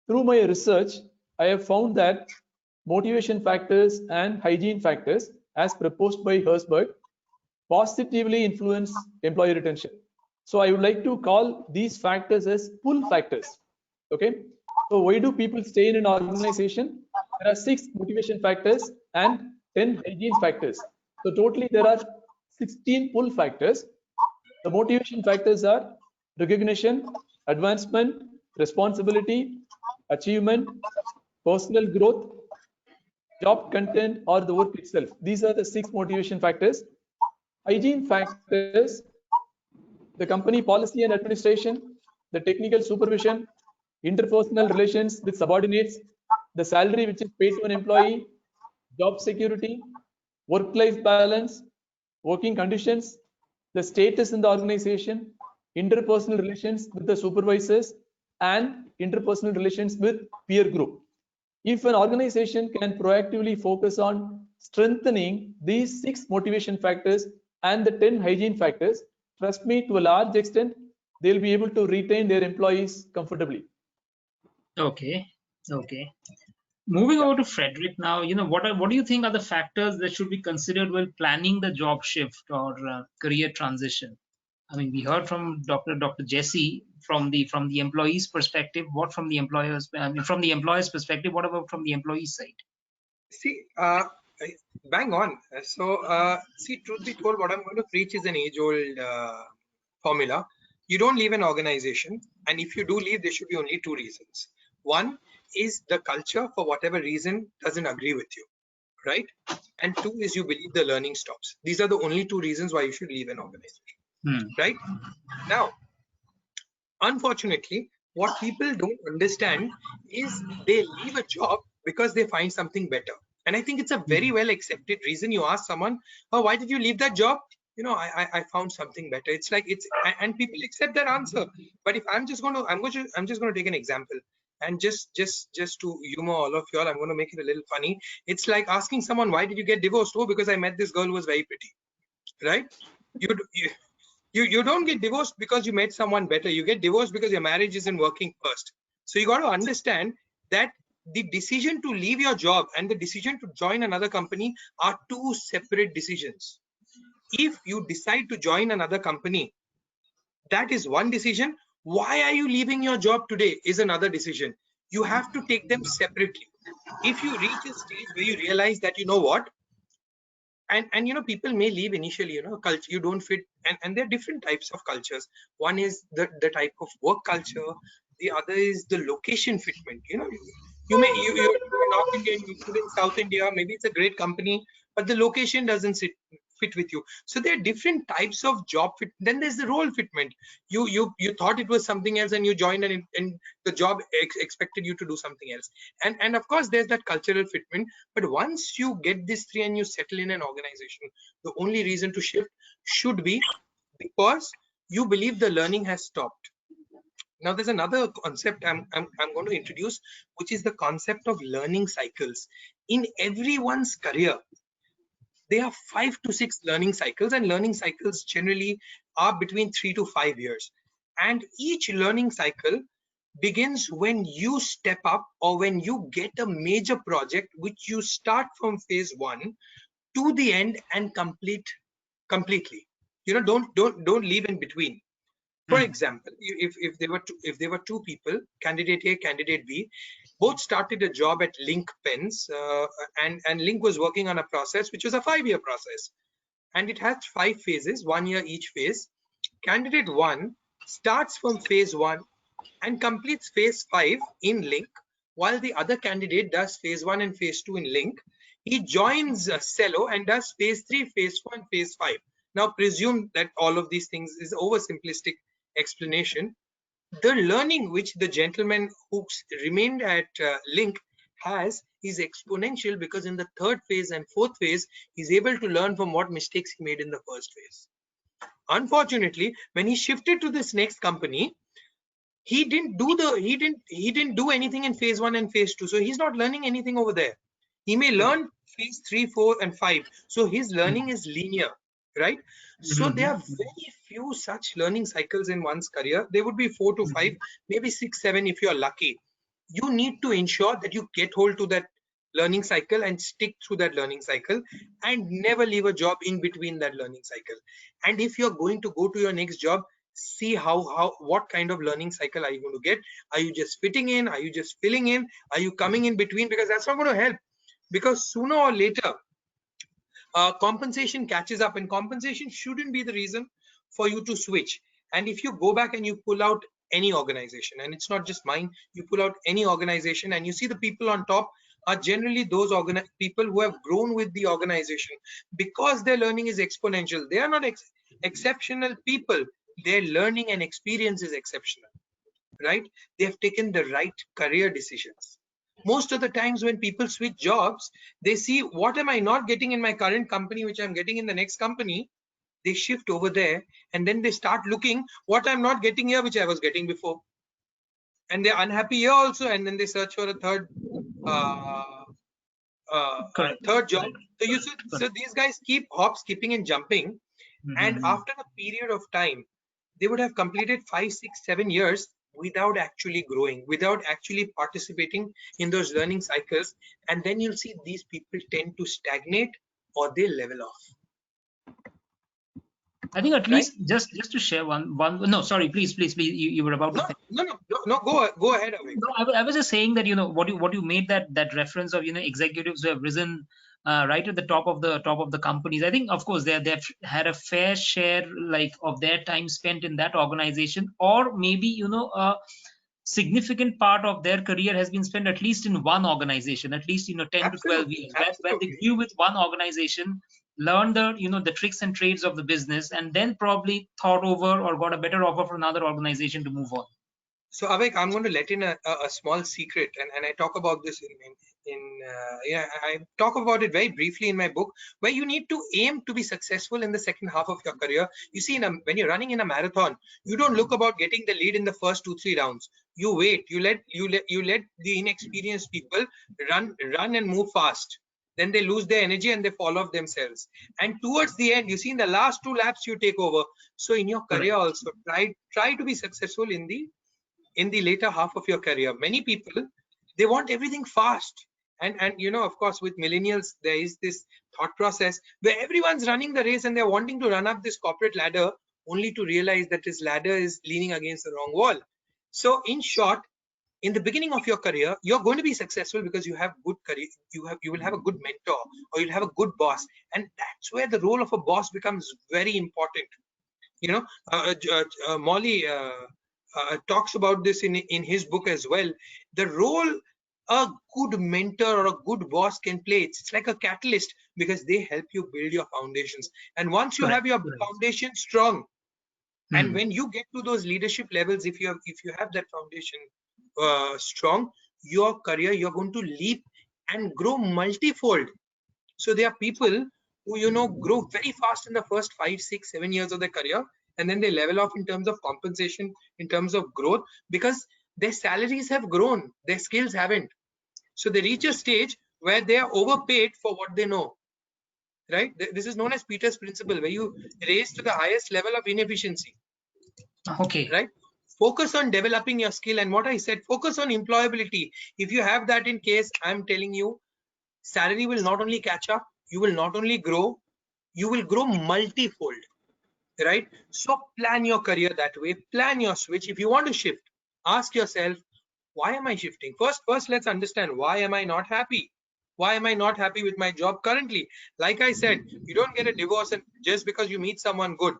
Through my research, I have found that motivation factors and hygiene factors, as proposed by Herzberg, positively influence employee retention. So I would like to call these factors as pull factors. Okay. So why do people stay in an organization? There are 6 motivation factors and 10 hygiene factors. So totally there are 16 pull factors. The motivation factors are recognition, advancement, responsibility, achievement, personal growth, job content, or the work itself. These are the 6 motivation factors. Hygiene factors, the company policy and administration, the technical supervision, interpersonal relations with subordinates, the salary which is paid to an employee, job security, work-life balance, working conditions, the status in the organization, interpersonal relations with the supervisors, and interpersonal relations with peer group. If an organization can proactively focus on strengthening these 6 motivation factors and the 10 hygiene factors, trust me, to a large extent, they'll be able to retain their employees comfortably. Okay, okay. Moving over to Frederick now, what do you think are the factors that should be considered while planning the job shift or career transition? I mean, we heard from Dr. Jesse from the employee's perspective. What from the employer's? From the employer's perspective, what about from the employee's side? See, bang on. See, truth be told, what I'm going to preach is an age-old formula. You don't leave an organization, and if you do leave, there should be only 2 reasons. One is the culture, for whatever reason, doesn't agree with you, right? And 2 is you believe the learning stops. These are the only 2 reasons why you should leave an organization, right? Now, unfortunately, what people don't understand is they leave a job because they find something better. And I think it's a very well accepted reason. You ask someone, oh, why did you leave that job? I found something better. It's like and people accept that answer. But if I'm just going to take an example, and just to humor all of y'all, I'm going to make it a little funny. It's like asking someone, why did you get divorced? Oh, because I met this girl who was very pretty, right? You don't get divorced because you met someone better. You get divorced because your marriage isn't working first. So you got to understand that the decision to leave your job and the decision to join another company are 2 separate decisions. If you decide to join another company, that is one decision. Why are you leaving your job today is another decision. You have to take them separately. If you reach a stage where you realize that, you know what, and people may leave initially, culture, you don't fit, and there are different types of cultures. One is the type of work culture, the other is the location fitment. You're North Indian, you put in South India, maybe it's a great company, but the location doesn't fit with you. So there are different types of job fit. Then there's the role fitment. You thought it was something else, and you joined, and the job expected you to do something else. And of course there's that cultural fitment. But once you get these three and you settle in an organization, the only reason to shift should be because you believe the learning has stopped. Now there's another concept I'm going to introduce, which is the concept of learning cycles. In everyone's career, there are 5 to 6 learning cycles, and learning cycles generally are between 3 to 5 years. And each learning cycle begins when you step up, or when you get a major project which you start from phase 1 to the end and complete completely. Don't leave in between. For example, if there were two people, candidate A, candidate B, both started a job at Link Pens, and Link was working on a process which was a 5-year process, and it has 5 phases, 1 year each phase. Candidate 1 starts from phase 1 and completes phase 5 in Link, while the other candidate does phase 1 and phase 2 in Link. He joins Cello and does phase 3, phase 4, and phase 5. Now presume that all of these things is oversimplistic explanation. The learning which the gentleman who remained at Link has is exponential, because in the 3rd phase and 4th phase he's able to learn from what mistakes he made in the 1st phase. Unfortunately, when he shifted to this next company, he didn't do anything in phase 1 and phase 2, so he's not learning anything over there. He may learn phase 3, 4, and 5, so his learning is linear, right? So there are very few such learning cycles in one's career. There would be 4 to 5, maybe 6, 7 if you're lucky. You need to ensure that you get hold to that learning cycle and stick through that learning cycle, and never leave a job in between that learning cycle. And if you're going to go to your next job, see what kind of learning cycle are you going to get. Are you just fitting in? Are you just filling in? Are you coming in between? Because that's not going to help, because sooner or later compensation catches up, and compensation shouldn't be the reason for you to switch. And if you go back and you pull out any organization, and it's not just mine, you pull out any organization and you see the people on top are generally those people who have grown with the organization, because their learning is exponential. They are not exceptional people. Their learning and experience is exceptional, right? They have taken the right career decisions. Most of the times when people switch jobs, they see, what am I not getting in my current company which I'm getting in the next company? They shift over there, and then they start looking what I'm not getting here which I was getting before, and they're unhappy here also, and then they search for a third job. So these guys keep hop, skipping, and jumping, and after a period of time they would have completed 5, 6, 7 years without actually growing, without actually participating in those learning cycles. And then you'll see these people tend to stagnate, or they level off. I think at least just to share one. No, sorry, please. You were about to. No. Go ahead. Avik. No, I was just saying that what you made that reference of executives who have risen right at the top of the companies. I think of course they've had a fair share of their time spent in that organization, or maybe a significant part of their career has been spent at least in one organization, at least 10 to 12 years, where they grew with one organization, learned the tricks and trades of the business, and then probably thought over or got a better offer from another organization to move on. So Avik, I'm going to let in a small secret, and I talk about this I talk about it very briefly in my book, where you need to aim to be successful in the second half of your career. You see, when you're running in a marathon, you don't look about getting the lead in the first 2-3 rounds. You wait. You let the inexperienced people run and move fast. Then they lose their energy and they fall off themselves. And towards the end, you see, in the last 2 laps, you take over. So in your career also, try to be successful in the later half of your career. Many people, they want everything fast, and of course with millennials there is this thought process where everyone's running the race and they're wanting to run up this corporate ladder, only to realize that this ladder is leaning against the wrong wall. So in short, in the beginning of your career, you're going to be successful because you have good career, you will have a good mentor, or you'll have a good boss, and that's where the role of a boss becomes very important. You know, Molly talks about this in his book as well. The role a good mentor or a good boss can play, it's like a catalyst, because they help you build your foundations. And once you have your foundation strong, and when you get to those leadership levels, if you have that foundation strong, your career, you're going to leap and grow multifold. So there are people who, you know, grow very fast in the first 5, 6, 7 years of their career, and then they level off in terms of compensation, in terms of growth, because their salaries have grown, their skills haven't. So they reach a stage where they are overpaid for what they know, right? This is known as Peter's principle, where you raise to the highest level of inefficiency. Okay. Right? Focus on developing your skill, and what I said, focus on employability. If you have that in case, I'm telling you, salary will not only catch up, you will not only grow, you will grow multifold, right? So plan your career that way, plan your switch. If you want to shift, ask yourself, why am I shifting? First let's understand, why am I not happy? Why am I not happy with my job currently? Like I said, you don't get a divorce and just because you meet someone good,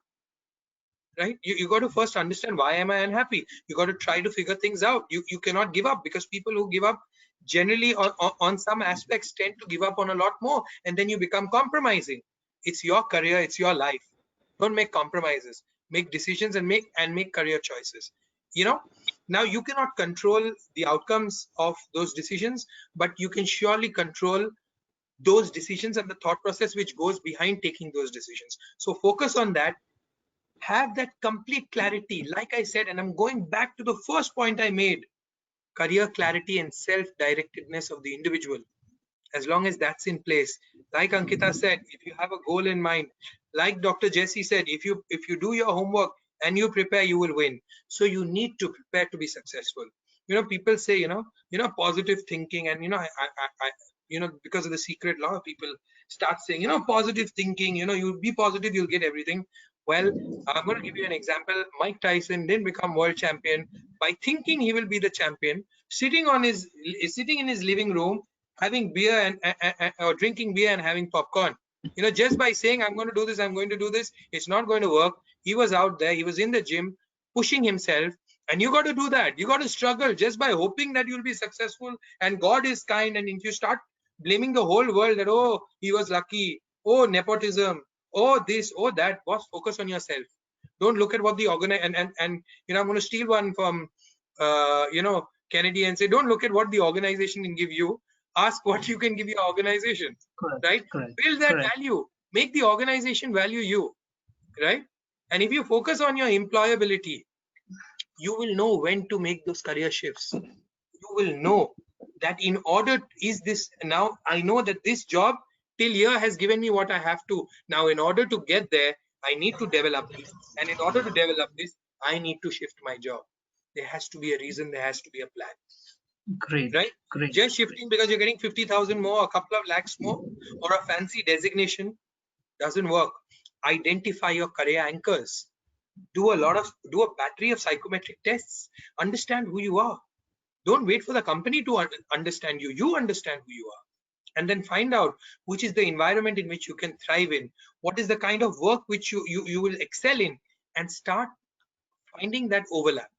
right? You got to first understand, why am I unhappy? You got to try to figure things out. You cannot give up, because people who give up generally on some aspects tend to give up on a lot more, and then you become compromising. It's your career, it's your life. Don't make compromises, make decisions, and make career choices. You know, now you cannot control the outcomes of those decisions, but you can surely control those decisions and the thought process which goes behind taking those decisions. So focus on that. Have that complete clarity, like I said, and I'm going back to the first point I made: career clarity and self-directedness of the individual. As long as that's in place, like Ankita said, if you have a goal in mind, like Dr. Jesse said, if you do your homework and you prepare, you will win. So you need to prepare to be successful. You know, people say, you know, positive thinking, and I you know, because of the secret law, people start saying, you know, positive thinking, you know, you be positive, you'll get everything. Well, I'm going to give you an example. Mike Tyson didn't become world champion by thinking he will be the champion, sitting in his living room, having beer or drinking beer and having popcorn. You know, just by saying, I'm going to do this, I'm going to do this, it's not going to work. He was out there, he was in the gym, pushing himself. And you got to do that. You got to struggle just by hoping that you'll be successful. And God is kind. And if you start blaming the whole world that, oh, he was lucky, oh, nepotism, oh, this, oh, that, boss, focus on yourself. Don't look at what the and you know, I'm going to steal one from you know, Kennedy, and say, don't look at what the organization can give you, ask what you can give your organization. Right? Build that value, make the organization value you, right? And if you focus on your employability, you will know when to make those career shifts. You will know that in order, is this, now I know that this job till here has given me what I have to. Now, in order to get there, I need to develop this. And in order to develop this, I need to shift my job. There has to be a reason, there has to be a plan. Great. Right? Great. Just shifting because you're getting 50,000 more, a couple of lakhs more, or a fancy designation doesn't work. Identify your career anchors. Do a battery of psychometric tests. Understand who you are. Don't wait for the company to understand you. You understand who you are. And then find out which is the environment in which you can thrive in. What is the kind of work which you will excel in, and start finding that overlap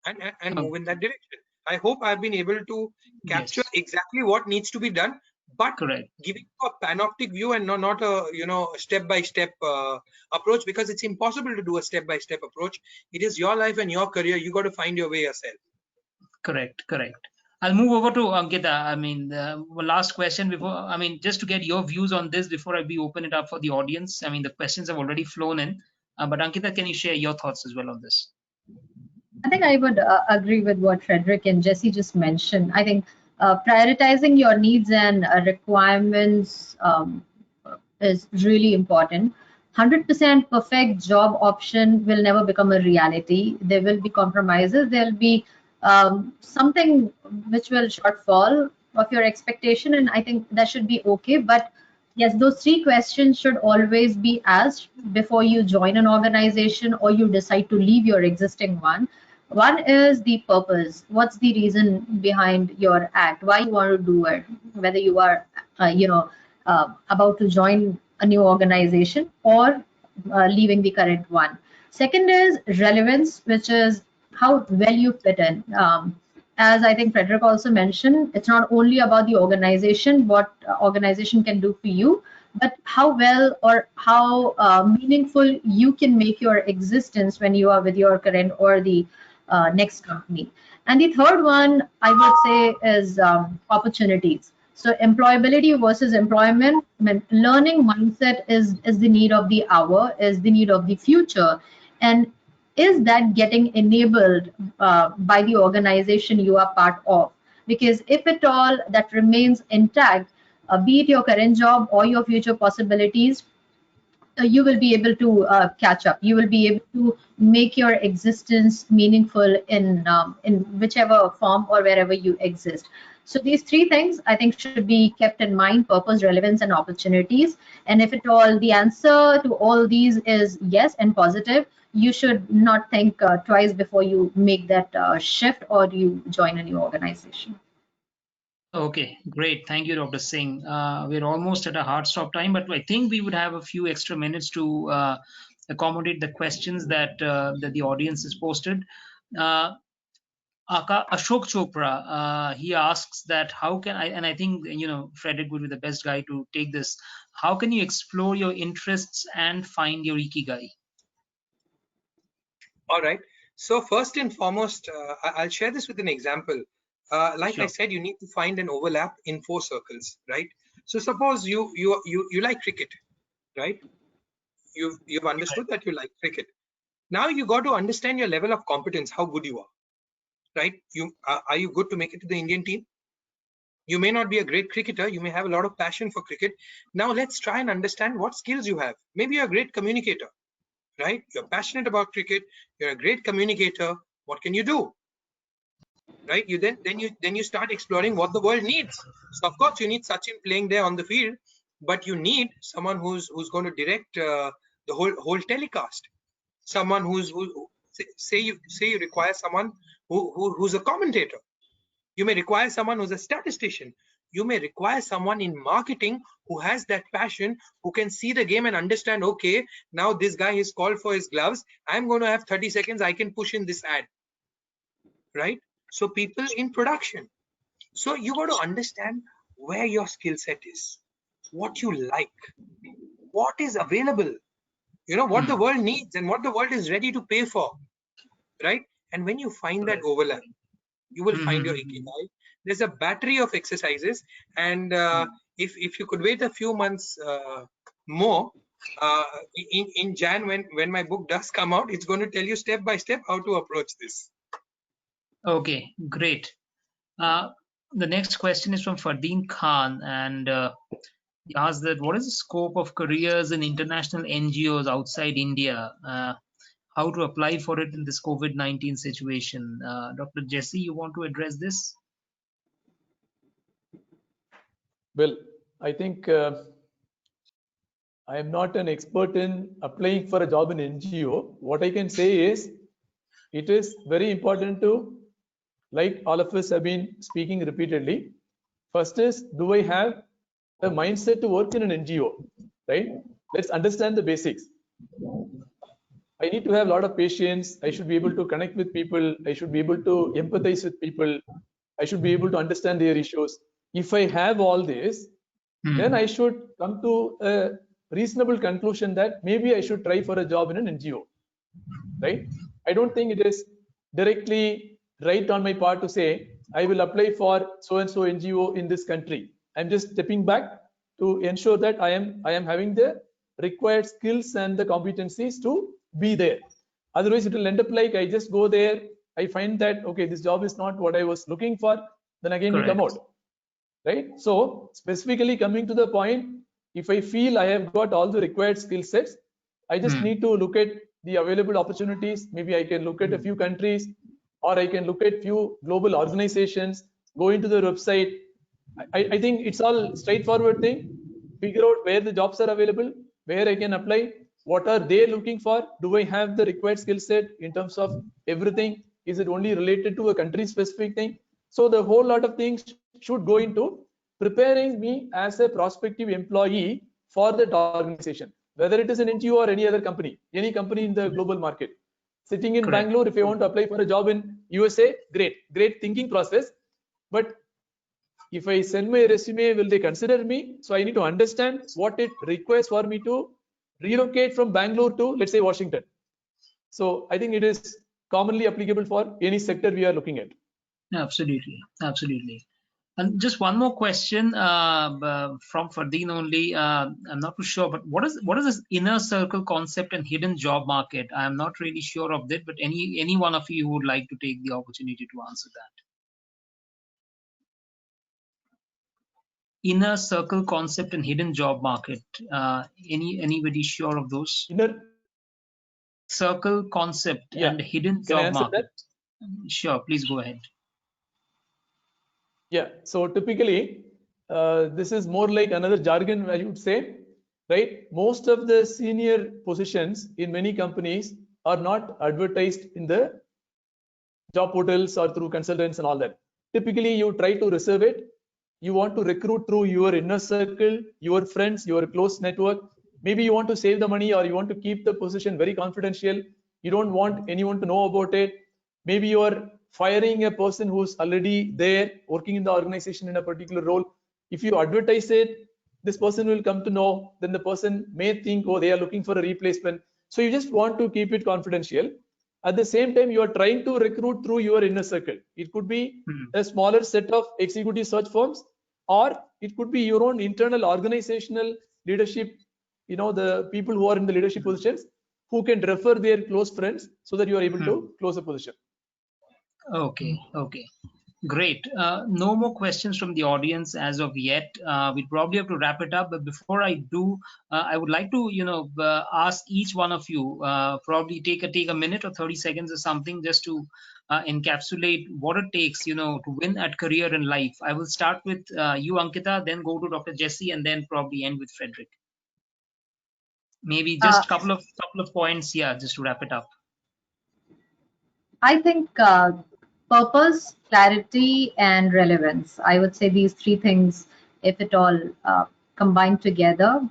and move in that direction. I hope I've been able to capture exactly what needs to be done, but giving a panoptic view and not a, you know, step-by-step approach, because it's impossible to do a step-by-step approach. It is your life and your career. You got to find your way yourself. Correct. I'll move over to Ankita. I mean, last question before, I mean, just to get your views on this before we open it up for the audience. I mean, the questions have already flown in, but Ankita, can you share your thoughts as well on this? I think I would agree with what Frederick and Jesse just mentioned. I think prioritizing your needs and requirements is really important. 100% perfect job option will never become a reality. There will be compromises. There will be something which will shortfall of your expectation, and I think that should be okay. But yes, those three questions should always be asked before you join an organization or you decide to leave your existing one. One is the purpose. What's the reason behind your act? Why you want to do it? Whether you are, about to join a new organization or leaving the current one. Second is relevance, which is how well you fit in. As I think Frederick also mentioned, it's not only about the organization, what organization can do for you, but how well or how meaningful you can make your existence when you are with your current or the next company. And the third one, I would say, is opportunities. So employability versus employment. I mean, learning mindset is the need of the hour, is the need of the future, and is that getting enabled by the organization you are part of? Because if at all that remains intact, be it your current job or your future possibilities, you will be able to catch up. You will be able to make your existence meaningful in whichever form or wherever you exist. So these three things I think should be kept in mind: purpose, relevance, and opportunities. And if at all the answer to all these is yes and positive, you should not think twice before you make that shift or you join a new organization. Okay, great. Thank you, Dr. Singh. We're almost at a hard stop time, but I think we would have a few extra minutes to accommodate the questions that the audience has posted. Uh, Ashok Chopra, he asks that how can I, and I think Frederick would be the best guy to take this. How can you explore your interests and find your ikigai? All right. So first and foremost, I'll share this with an example. Like I Sure. said, you need to find an overlap in 4 circles, right? So suppose you like cricket, right? You've understood that you like cricket. Now you got to understand your level of competence, how good you are, right? Are you good to make it to the Indian team? You may not be a great cricketer. You may have a lot of passion for cricket. Now let's try and understand what skills you have. Maybe you're a great communicator, right? You're passionate about cricket. You're a great communicator. What can you do? Right? You start exploring what the world needs. So of course you need Sachin playing there on the field, but you need someone who's going to direct the whole telecast. Someone who say you require someone who's a commentator. You may require someone who's a statistician. You may require someone in marketing who has that passion, who can see the game and understand, okay, now this guy is called for his gloves. I'm going to have 30 seconds. I can push in this ad, right? So people in production. So you got to understand where your skill set is, what you like, what is available, what the world needs and what the world is ready to pay for, right? And when you find that overlap, you will find your ikigai. There's a battery of exercises, and if you could wait a few months more, in Jan when my book does come out, it's going to tell you step by step how to approach this. Okay, great. The next question is from Fardeen Khan, and he asks that what is the scope of careers in international NGOs outside India? How to apply for it in this COVID-19 situation? Dr. Jesse, you want to address this? Well, I think I am not an expert in applying for a job in NGO. What I can say is it is very important to, like all of us have been speaking repeatedly. First is, do I have a mindset to work in an NGO, right? Let's understand the basics. I need to have a lot of patience. I should be able to connect with people. I should be able to empathize with people. I should be able to understand their issues. If I have all this, then I should come to a reasonable conclusion that maybe I should try for a job in an NGO, right? I don't think it is directly right on my part to say I will apply for so and so NGO in this country. I'm just stepping back to ensure that I am having the required skills and the competencies to be there. Otherwise, it will end up like I just go there, I find that okay, this job is not what I was looking for, then again we come out, right? So specifically coming to the point, if I feel I have got all the required skill sets, I just need to look at the available opportunities. Maybe I can look at a few countries, or I can look at few global organizations, go into the website. I think it's all straightforward thing. Figure out where the jobs are available, where I can apply, what are they looking for, do I have the required skill set in terms of everything. Is it only related to a country specific thing? So the whole lot of things should go into preparing me as a prospective employee for that organization, whether it is an NGO or any other company, any company in the global market. Sitting in Correct. Bangalore, if I want to apply for a job in USA, great thinking process. But if I send my resume, will they consider me? So I need to understand what it requires for me to relocate from Bangalore to, let's say, Washington. So I think it is commonly applicable for any sector we are looking at. Absolutely, absolutely. And just one more question from Fardeen only. I'm not too sure, but what is this inner circle concept and hidden job market? I am not really sure of that, but any one of you would like to take the opportunity to answer that. Inner circle concept and hidden job market. Anybody sure of those? Inner Circle concept and hidden Can I job answer market. that? Sure, please go ahead. Yeah, so typically, this is more like another jargon, I would say, right? Most of the senior positions in many companies are not advertised in the job portals or through consultants and all that. Typically, you try to reserve it. You want to recruit through your inner circle, your friends, your close network. Maybe you want to save the money or you want to keep the position very confidential. You don't want anyone to know about it. Maybe you are firing a person who's already there working in the organization in a particular role. If you advertise it, this person will come to know, then the person may think, oh, they are looking for a replacement. So you just want to keep it confidential. At the same time, you are trying to recruit through your inner circle. It could be a smaller set of executive search firms, or it could be your own internal organizational leadership, the people who are in the leadership positions who can refer their close friends so that you are able to close a position. Okay, okay. Great. No more questions from the audience as of yet. We'll probably have to wrap it up. But before I do, I would like to, ask each one of you, probably take a minute or 30 seconds or something just to encapsulate what it takes, to win at career in life. I will start with you, Ankita, then go to Dr. Jesse, and then probably end with Frederick. Maybe just couple of points, yeah, just to wrap it up. I think purpose, clarity, and relevance. I would say these three things, if it all combined together,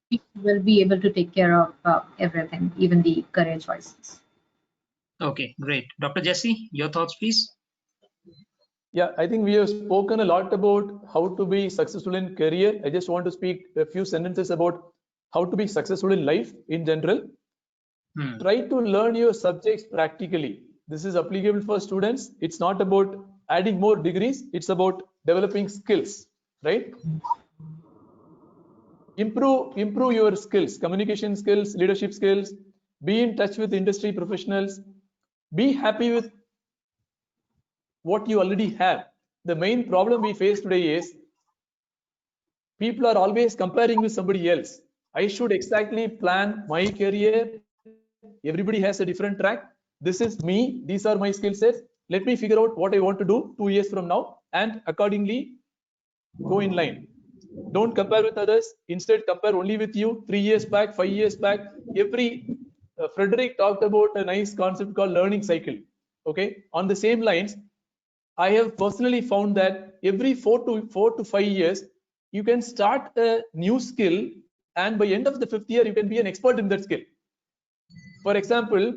people will be able to take care of everything, even the career choices. Okay, great. Dr. Jesse, your thoughts, please. Yeah, I think we have spoken a lot about how to be successful in career. I just want to speak a few sentences about how to be successful in life in general. Try to learn your subjects practically. This is applicable for students. It's not about adding more degrees. It's about developing skills, right? Improve your skills, communication skills, leadership skills. Be in touch with industry professionals. Be happy with what you already have. The main problem we face today is people are always comparing with somebody else. I should exactly plan my career. Everybody has a different track. This is me. These are my skill sets. Let me figure out what I want to do 2 years from now and accordingly go in line. Don't compare with others. Instead, compare only with you. 3 years back, 5 years back. Frederick talked about a nice concept called learning cycle. Okay. On the same lines, I have personally found that every 4 to 5 years, you can start a new skill, and by end of the 5th year, you can be an expert in that skill. For example,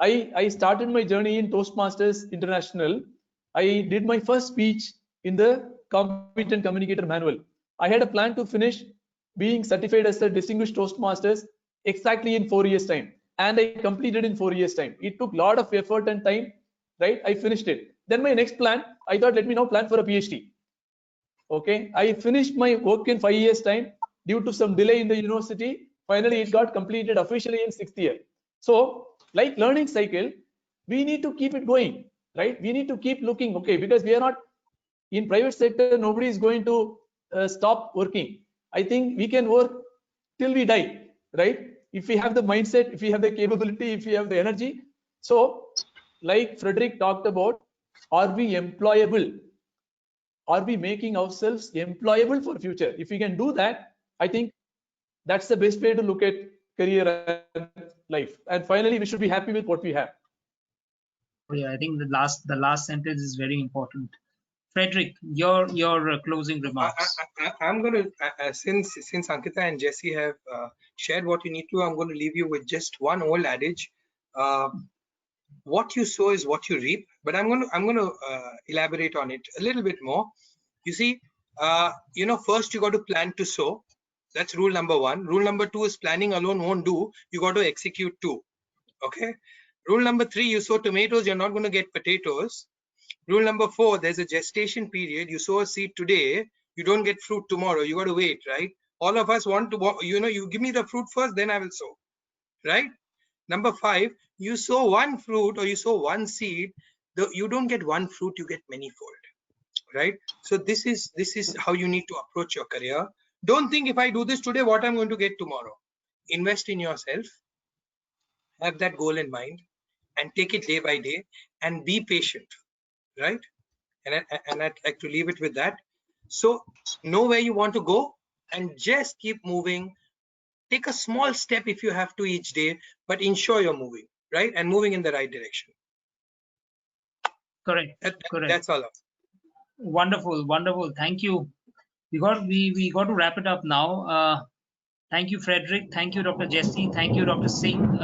I started my journey in Toastmasters International. I did my first speech in the Competent Communicator Manual. I had a plan to finish being certified as a distinguished Toastmasters exactly in 4 years' time. And I completed in 4 years' time. It took a lot of effort and time, right? I finished it. Then my next plan, I thought, let me now plan for a PhD. Okay, I finished my work in 5 years' time. Due to some delay in the university, finally it got completed officially in 6th year. So, like learning cycle, we need to keep it going, right? We need to keep looking, okay, because we are not in private sector, nobody is going to stop working. I think we can work till we die, right? If we have the mindset, if we have the capability, if we have the energy. So, like Frederick talked about, are we employable? Are we making ourselves employable for future? If we can do that, I think that's the best way to look at career and life. And finally, we should be happy with what we have. Yeah, I think the last sentence is very important. Frederick, your closing remarks. I'm going to, since Ankita and Jesse have shared what you need to, I'm going to leave you with just one old adage. What you sow is what you reap. But I'm going to elaborate on it a little bit more. You see, first you got to plan to sow. That's rule number one. Rule number two is planning alone won't do. You got to execute too. Okay. Rule number three, you sow tomatoes, you're not going to get potatoes. Rule number four, there's a gestation period. You sow a seed today, you don't get fruit tomorrow. You got to wait, right? All of us want to, you give me the fruit first, then I will sow, right? Number five, you sow one fruit or you sow one seed, you don't get one fruit, you get manyfold, right? So this is how you need to approach your career. Don't think if I do this today, what I'm going to get tomorrow. Invest in yourself, have that goal in mind, and take it day by day, and be patient, right? And I'd like to leave it with that. So know where you want to go and just keep moving. Take a small step if you have to each day, but ensure you're moving, right? And moving in the right direction. Correct. That's all. Wonderful. Thank you. We got to wrap it up now. Thank you, Frederick. Thank you, Dr. Jesse. Thank you, Dr. Singh,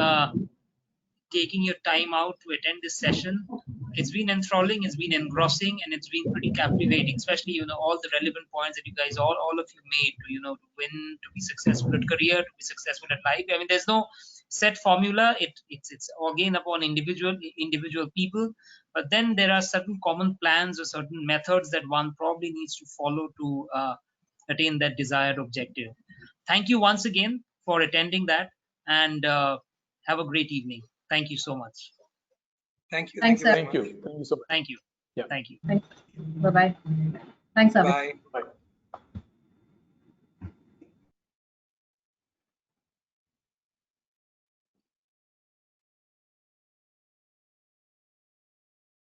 taking your time out to attend this session. It's been enthralling, it's been engrossing, and it's been pretty captivating, especially, all the relevant points that you guys, all of you made to, to win, to be successful at career, to be successful at life. I mean, there's no set formula. It's again upon individual people, but then there are certain common plans or certain methods that one probably needs to follow to attain that desired objective. Thank you once again for attending that, and have a great evening. Thank you so much. Thank you. Thanks, Thank you very Thank you. much. Thank you so much. Thank you. Yeah. Thank you. Bye-bye. Thanks, Abhi. Bye. Bye.